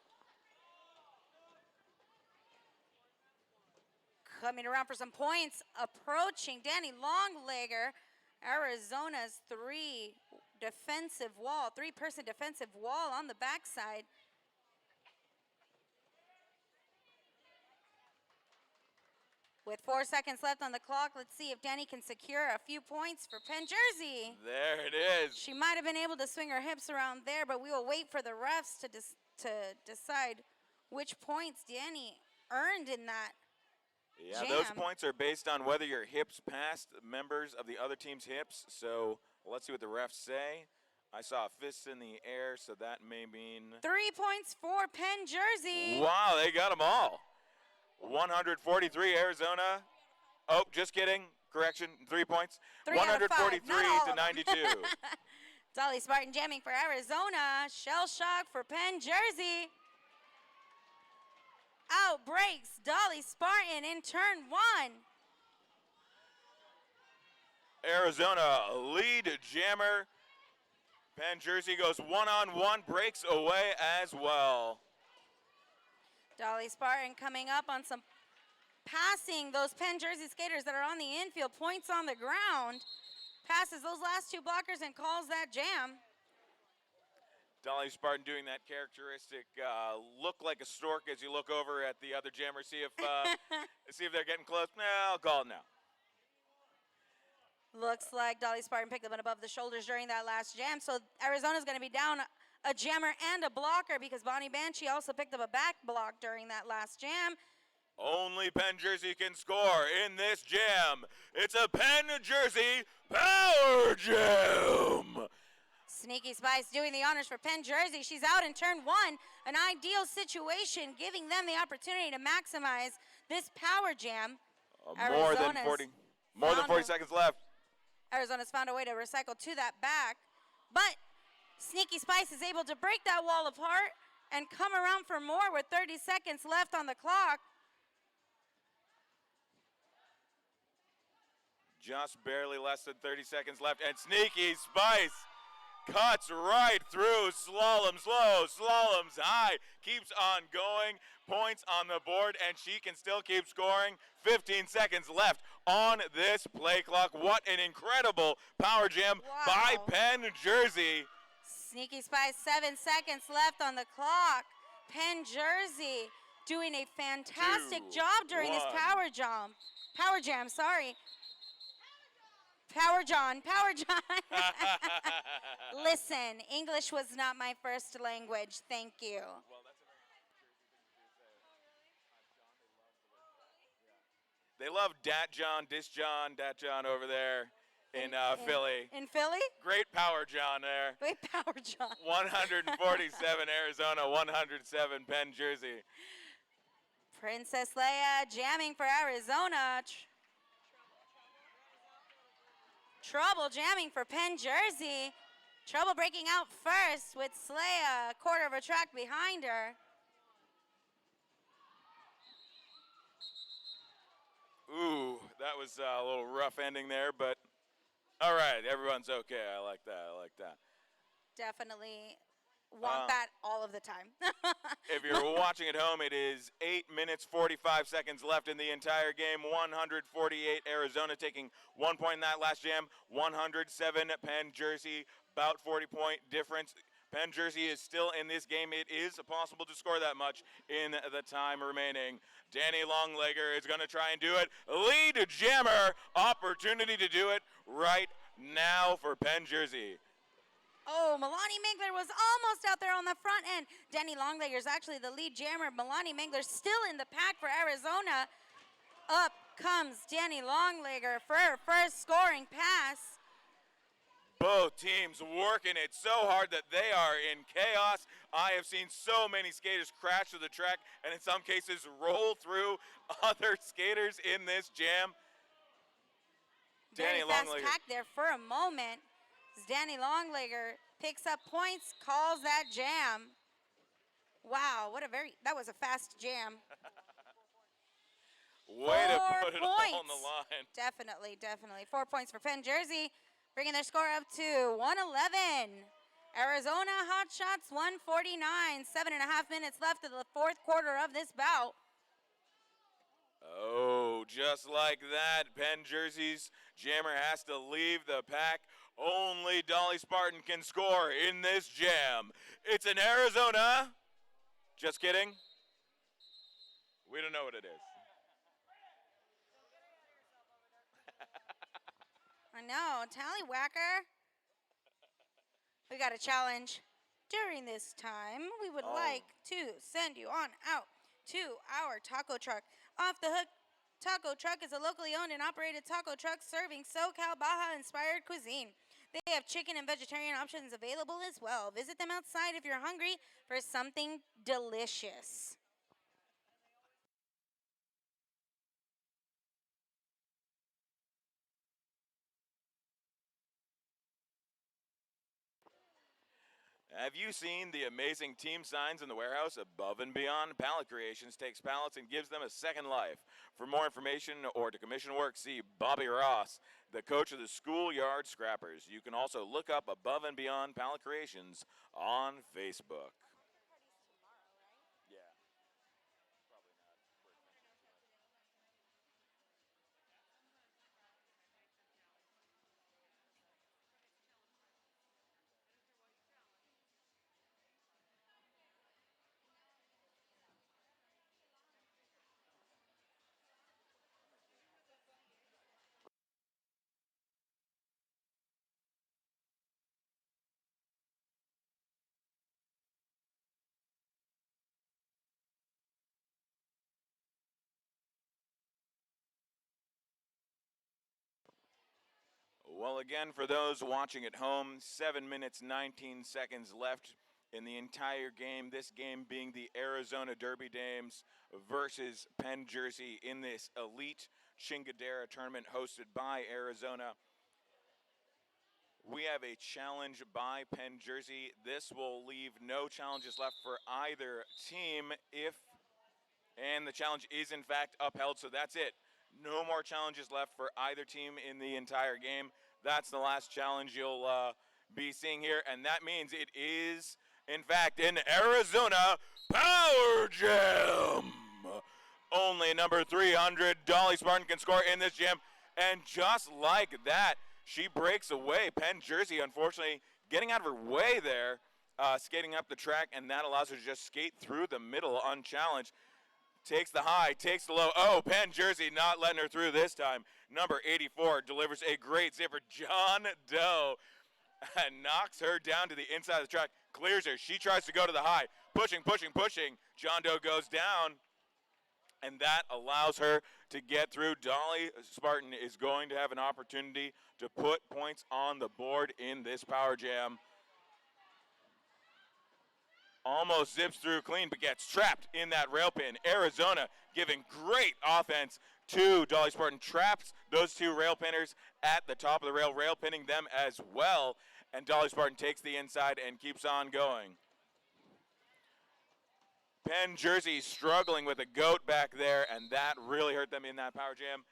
Coming around for some points, approaching Danny Longlegger. Arizona's three-person defensive wall on the backside. With 4 seconds left on the clock, let's see if Danny can secure a few points for Penn Jersey. There it is. She might have been able to swing her hips around there, but we will wait for the refs to decide which points Danny earned in that Yeah, jam. those points are based on whether your hips passed members of the other team's hips. So let's see what the refs say. I saw a fist in the air, so that may mean 3 points for Penn Jersey. Wow, they got them all. 143 Arizona. Oh, just kidding. Correction, 3 points. 3 out of 5, 143 to 92. Dolly Spartan jamming for Arizona. Shell shock for Penn Jersey. Out breaks Dolly Spartan in turn one. Arizona lead jammer. Penn Jersey goes 1-on-1, breaks away as well. Dolly Spartan coming up on some passing those Penn Jersey skaters that are on the infield, points on the ground. Passes those last two blockers and calls that jam. Dolly Spartan doing that characteristic look like a stork as you look over at the other jammer, see if they're getting close. No, I'll call it now. Looks like Dolly Spartan picked them above the shoulders during that last jam, so Arizona's going to be down a jammer and a blocker because Bonnie Banshee also picked up a back block during that last jam. Only Penn Jersey can score in this jam. It's a Penn Jersey power jam. Sneaky Spice doing the honors for Penn Jersey. She's out in turn one, an ideal situation, giving them the opportunity to maximize this power jam. More than 40 seconds left. Arizona's found a way to recycle to that back, but Sneaky Spice is able to break that wall apart and come around for more with 30 seconds left on the clock. Just barely less than 30 seconds left, and Sneaky Spice cuts right through. Slaloms low, slaloms high, keeps on going. Points on the board, and she can still keep scoring. 15 seconds left on this play clock. What an incredible power jam by Penn Jersey. Sneaky Spice, 7 seconds left on the clock. Penn Jersey doing a fantastic job during this power jam. Power jam, sorry. Power John. Listen, English was not my first language. Thank you. Well, that's a very They love Dat John, Dis John, Dat John over there in Philly. In Philly? Great power John there. Great power John. 147 Arizona, 107 Penn Jersey. Princess Leia jamming for Arizona. Trouble jamming for Penn Jersey. Trouble breaking out first with Slaya, a quarter of a track behind her. Ooh, that was a little rough ending there, but all right, everyone's okay. I like that. Definitely want that all of the time. If you're watching at home, it is 8 minutes, 45 seconds left in the entire game. 148 Arizona taking 1 point in that last jam. 107 Penn Jersey, about 40-point difference. Penn Jersey is still in this game. It is possible to score that much in the time remaining. Danny Longlegger is going to try and do it. Lead jammer, opportunity to do it right now for Penn Jersey. Oh, Milani Mangler was almost out there on the front end. Danny Longlegger is actually the lead jammer. Milani Mangler still in the pack for Arizona. Up comes Danny Longlegger for her first scoring pass. Both teams working it so hard that they are in chaos. I have seen so many skaters crash to the track and in some cases roll through other skaters in this jam. Very fast pack there for a moment. Danny Longlegger picks up points, calls that jam. Wow, that was a fast jam. Way to put it all on the line. Definitely. 4 points for Penn Jersey, bringing their score up to 111. Arizona Hotshots 149. 7.5 minutes left of the fourth quarter of this bout. Oh, just like that, Penn Jersey's jammer has to leave the pack. Only Dolly Spartan can score in this jam. It's in Arizona. Just kidding. We don't know what it is. I know, Tallywhacker. We got a challenge. During this time, we would like to send you on out to our taco truck. Off the Hook Taco Truck is a locally owned and operated taco truck serving SoCal Baja-inspired cuisine. They have chicken and vegetarian options available as well. Visit them outside if you're hungry for something delicious. Have you seen the amazing team signs in the warehouse? Above and Beyond Pallet Creations takes pallets and gives them a second life. For more information or to commission work, see Bobby Ross, the coach of the Schoolyard Scrappers. You can also look up Above and Beyond Pallet Creations on Facebook. Well, again, for those watching at home, 7 minutes, 19 seconds left in the entire game. This game being the Arizona Derby Dames versus Penn Jersey in this elite Chingadera tournament hosted by Arizona. We have a challenge by Penn Jersey. This will leave no challenges left for either team and the challenge is in fact upheld, so that's it. No more challenges left for either team in the entire game. That's the last challenge you'll be seeing here, and that means it is, in fact, an Arizona Power Jam. Only number 300, Dolly Spartan, can score in this jam, and just like that, she breaks away. Penn Jersey, unfortunately, getting out of her way there, skating up the track, and that allows her to just skate through the middle unchallenged. Takes the high, takes the low. Oh, Penn Jersey not letting her through this time. Number 84 delivers a great zipper. John Doe knocks her down to the inside of the track, clears her. She tries to go to the high. Pushing, pushing, pushing. John Doe goes down, and that allows her to get through. Dolly Spartan is going to have an opportunity to put points on the board in this power jam. Almost zips through clean, but gets trapped in that rail pin. Arizona giving great offense to Dolly Spartan. Traps those two rail pinners at the top of the rail pinning them as well. And Dolly Spartan takes the inside and keeps on going. Penn Jersey struggling with a goat back there, and that really hurt them in that power jam.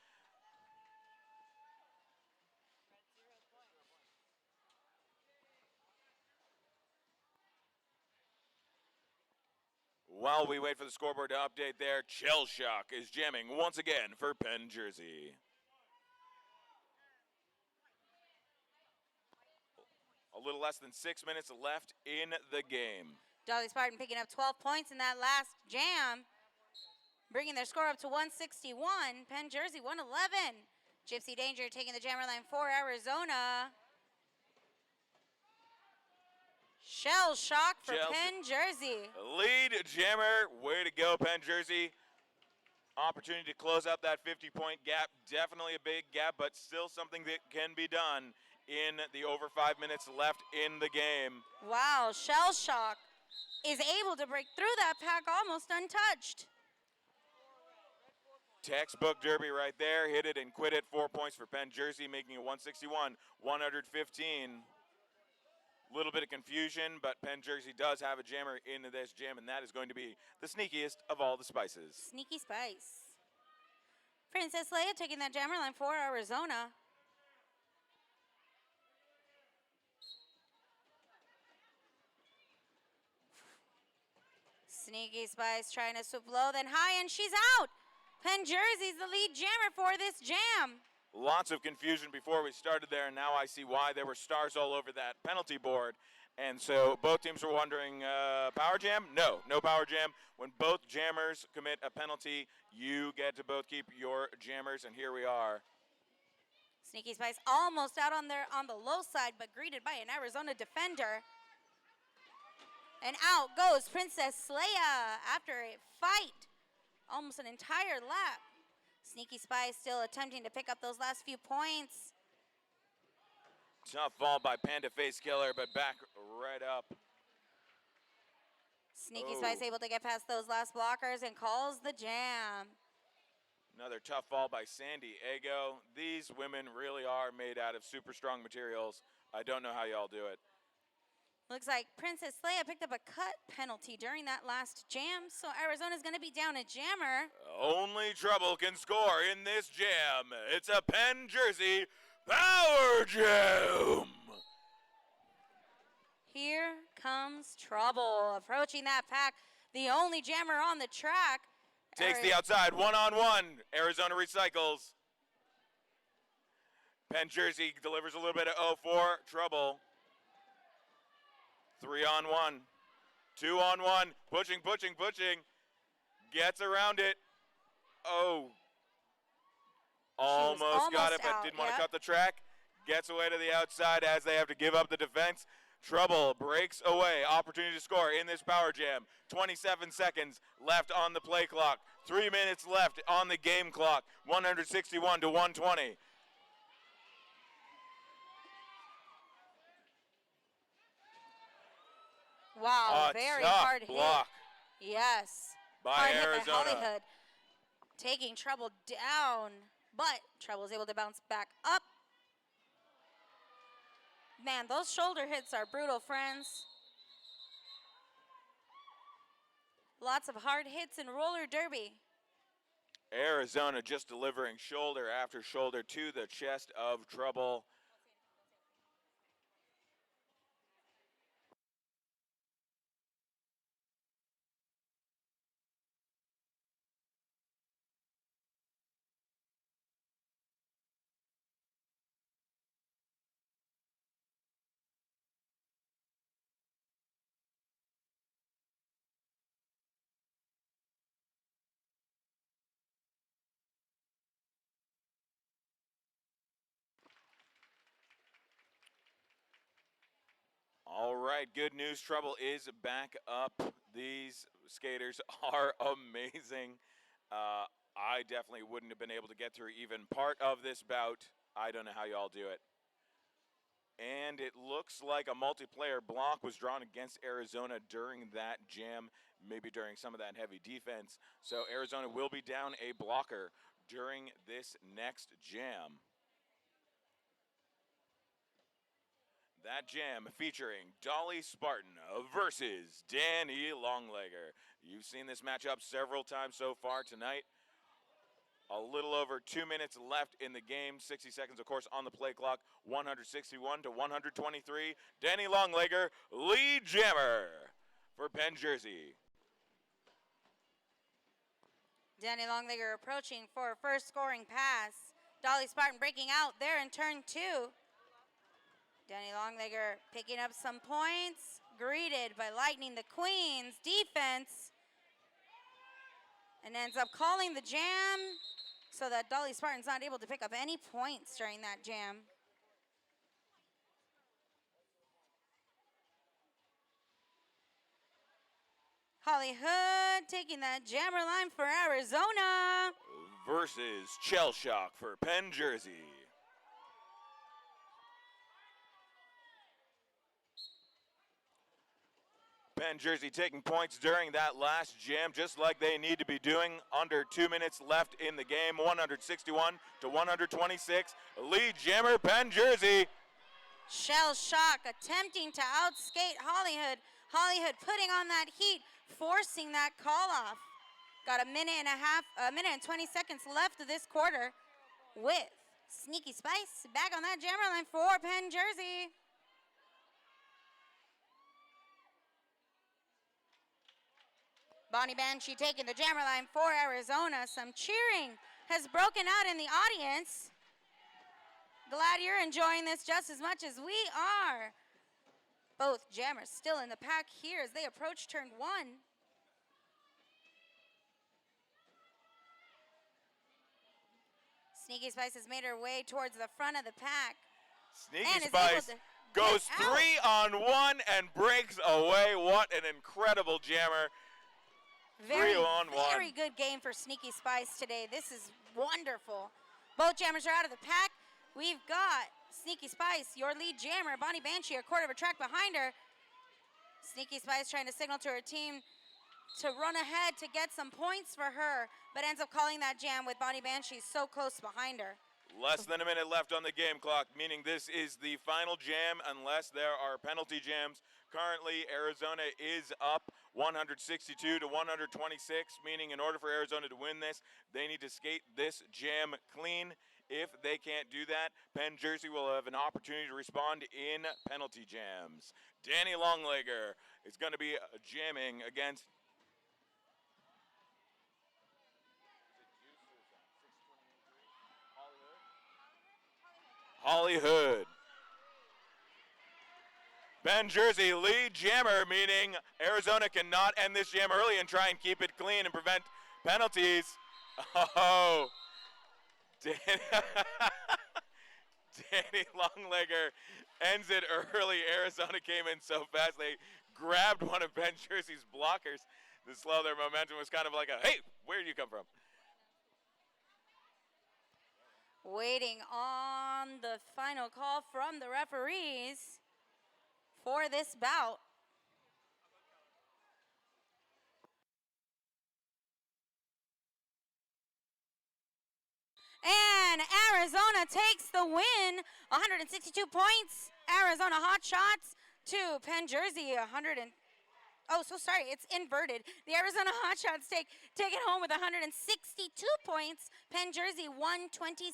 While we wait for the scoreboard to update there, Shell Shock is jamming once again for Penn Jersey. A little less than 6 minutes left in the game. Dolly Spartan picking up 12 points in that last jam, bringing their score up to 161. Penn Jersey 111. Gypsy Danger taking the jammer line for Arizona. Shell Shock for Penn Jersey. Lead jammer, way to go, Penn Jersey. Opportunity to close out that 50-point gap. Definitely a big gap, but still something that can be done in the over 5 minutes left in the game. Wow, Shell Shock is able to break through that pack almost untouched. Textbook derby right there. Hit it and quit it. 4 points for Penn Jersey, making it 161, 115. Little bit of confusion, but Penn Jersey does have a jammer into this jam, and that is going to be the sneakiest of all the spices. Sneaky Spice. Princess Leia taking that jammer line for Arizona. Sneaky Spice trying to swoop low, then high, and she's out. Penn Jersey's the lead jammer for this jam. Lots of confusion before we started there, and now I see why. There were stars all over that penalty board. And so both teams were wondering, power jam? No, no power jam. When both jammers commit a penalty, you get to both keep your jammers, and here we are. Sneaky Spice almost out on the low side, but greeted by an Arizona defender. And out goes Princess Leia after a fight, almost an entire lap. Sneaky Spice still attempting to pick up those last few points. Tough fall by Panda Face Killer, but back right up. Sneaky Spice able to get past those last blockers and calls the jam. Another tough fall by Sandy Ego. These women really are made out of super strong materials. I don't know how y'all do it. Looks like Princess Leia picked up a cut penalty during that last jam, so Arizona's going to be down a jammer. Only trouble can score in this jam. It's a Penn Jersey Power Jam. Here comes trouble. Approaching that pack, the only jammer on the track. Takes the outside, one-on-one. Arizona recycles. Penn Jersey delivers a little bit of 0-4. Trouble. 3-on-1. 2-on-1. Pushing, pushing, pushing. Gets around it. Oh. Almost got it, but out, didn't want to cut the track. Gets away to the outside as they have to give up the defense. Trouble breaks away. Opportunity to score in this power jam. 27 seconds left on the play clock. 3 minutes left on the game clock. 161 to 120. Wow, very hard block hit. Yes. by hard Arizona. Hit by Hollywood. Taking Trouble down, but Trouble is able to bounce back up. Man, those shoulder hits are brutal, friends. Lots of hard hits in roller derby. Arizona just delivering shoulder after shoulder to the chest of trouble. All right, good news. Trouble is back up. These skaters are amazing. I definitely wouldn't have been able to get through even part of this bout. I don't know how y'all do it. And it looks like a multiplayer block was drawn against Arizona during that jam, maybe during some of that heavy defense. So Arizona will be down a blocker during this next jam. That jam featuring Dolly Spartan versus Danny Longlegger. You've seen this matchup several times so far tonight. A little over 2 minutes left in the game. 60 seconds, of course, on the play clock. 161 to 123. Danny Longlegger, lead jammer for Penn Jersey. Danny Longlegger approaching for a first scoring pass. Dolly Spartan breaking out there in turn 2. Danny Longlegger picking up some points. Greeted by Lightning the Queen's defense. And ends up calling the jam so that Dolly Spartan's not able to pick up any points during that jam. Holly Hood taking that jammer line for Arizona. Versus Shell Shock for Penn Jersey. Penn Jersey taking points during that last jam, just like they need to be doing. Under 2 minutes left in the game, 161 to 126. Lead jammer, Penn Jersey. Shell Shock attempting to outskate Hollywood. Hollywood putting on that heat, forcing that call off. Got a minute and 20 seconds left of this quarter with Sneaky Spice back on that jammer line for Penn Jersey. Bonnie Banshee taking the jammer line for Arizona. Some cheering has broken out in the audience. Glad you're enjoying this just as much as we are. Both jammers still in the pack here as they approach turn 1. Sneaky Spice has made her way towards the front of the pack. Sneaky Spice goes 3-on-1 and breaks away. What an incredible jammer. Very good game for Sneaky Spice today. This is wonderful. Both jammers are out of the pack. We've got Sneaky Spice, your lead jammer, Bonnie Banshee, a quarter of a track behind her. Sneaky Spice trying to signal to her team to run ahead to get some points for her, but ends up calling that jam with Bonnie Banshee so close behind her. Less than a minute left on the game clock, meaning this is the final jam unless there are penalty jams. Currently, Arizona is up 162 to 126, meaning in order for Arizona to win this, they need to skate this jam clean. If they can't do that, Penn Jersey will have an opportunity to respond in penalty jams. Danny Longlegger is going to be jamming against Holly Hood. Penn Jersey lead jammer, meaning Arizona cannot end this jam early and try and keep it clean and prevent penalties. Oh, Danny Longlegger ends it early. Arizona came in so fast they grabbed one of Penn Jersey's blockers to slow their momentum. It was kind of like a, hey, where did you come from? Waiting on the final call from the referees for this bout. And Arizona takes the win, 162 points. Arizona Hot Shots to Penn Jersey, Oh, so sorry. It's inverted. The Arizona Hotshots take it home with 162 points. Penn Jersey 126.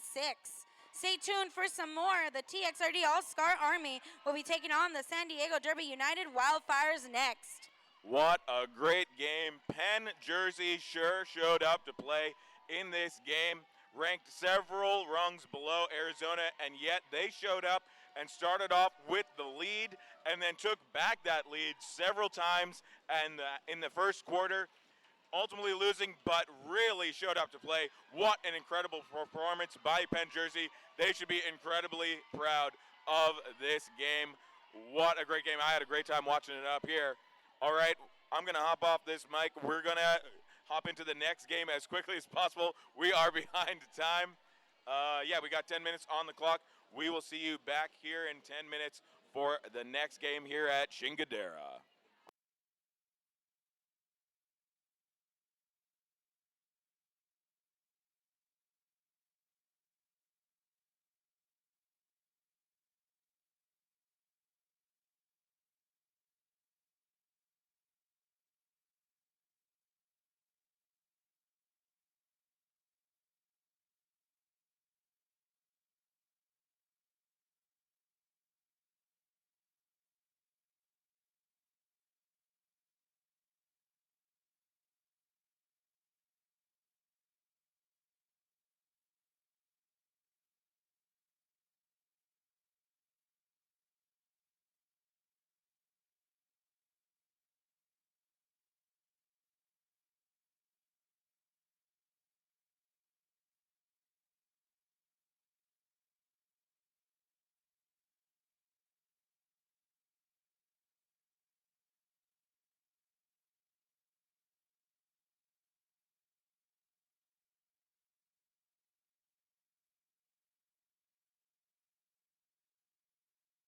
Stay tuned for some more. The TXRD All-Star Army will be taking on the San Diego Derby United Wildfires next. What a great game. Penn Jersey sure showed up to play in this game. Ranked several rungs below Arizona, and yet they showed up and started off with the lead and then took back that lead several times and in the first quarter, ultimately losing, but really showed up to play. What an incredible performance by Penn Jersey. They should be incredibly proud of this game. What a great game. I had a great time watching it up here. All right, I'm going to hop off this mic. We're going to hop into the next game as quickly as possible. We are behind time. We got 10 minutes on the clock. We will see you back here in 10 minutes for the next game here at Chingadera.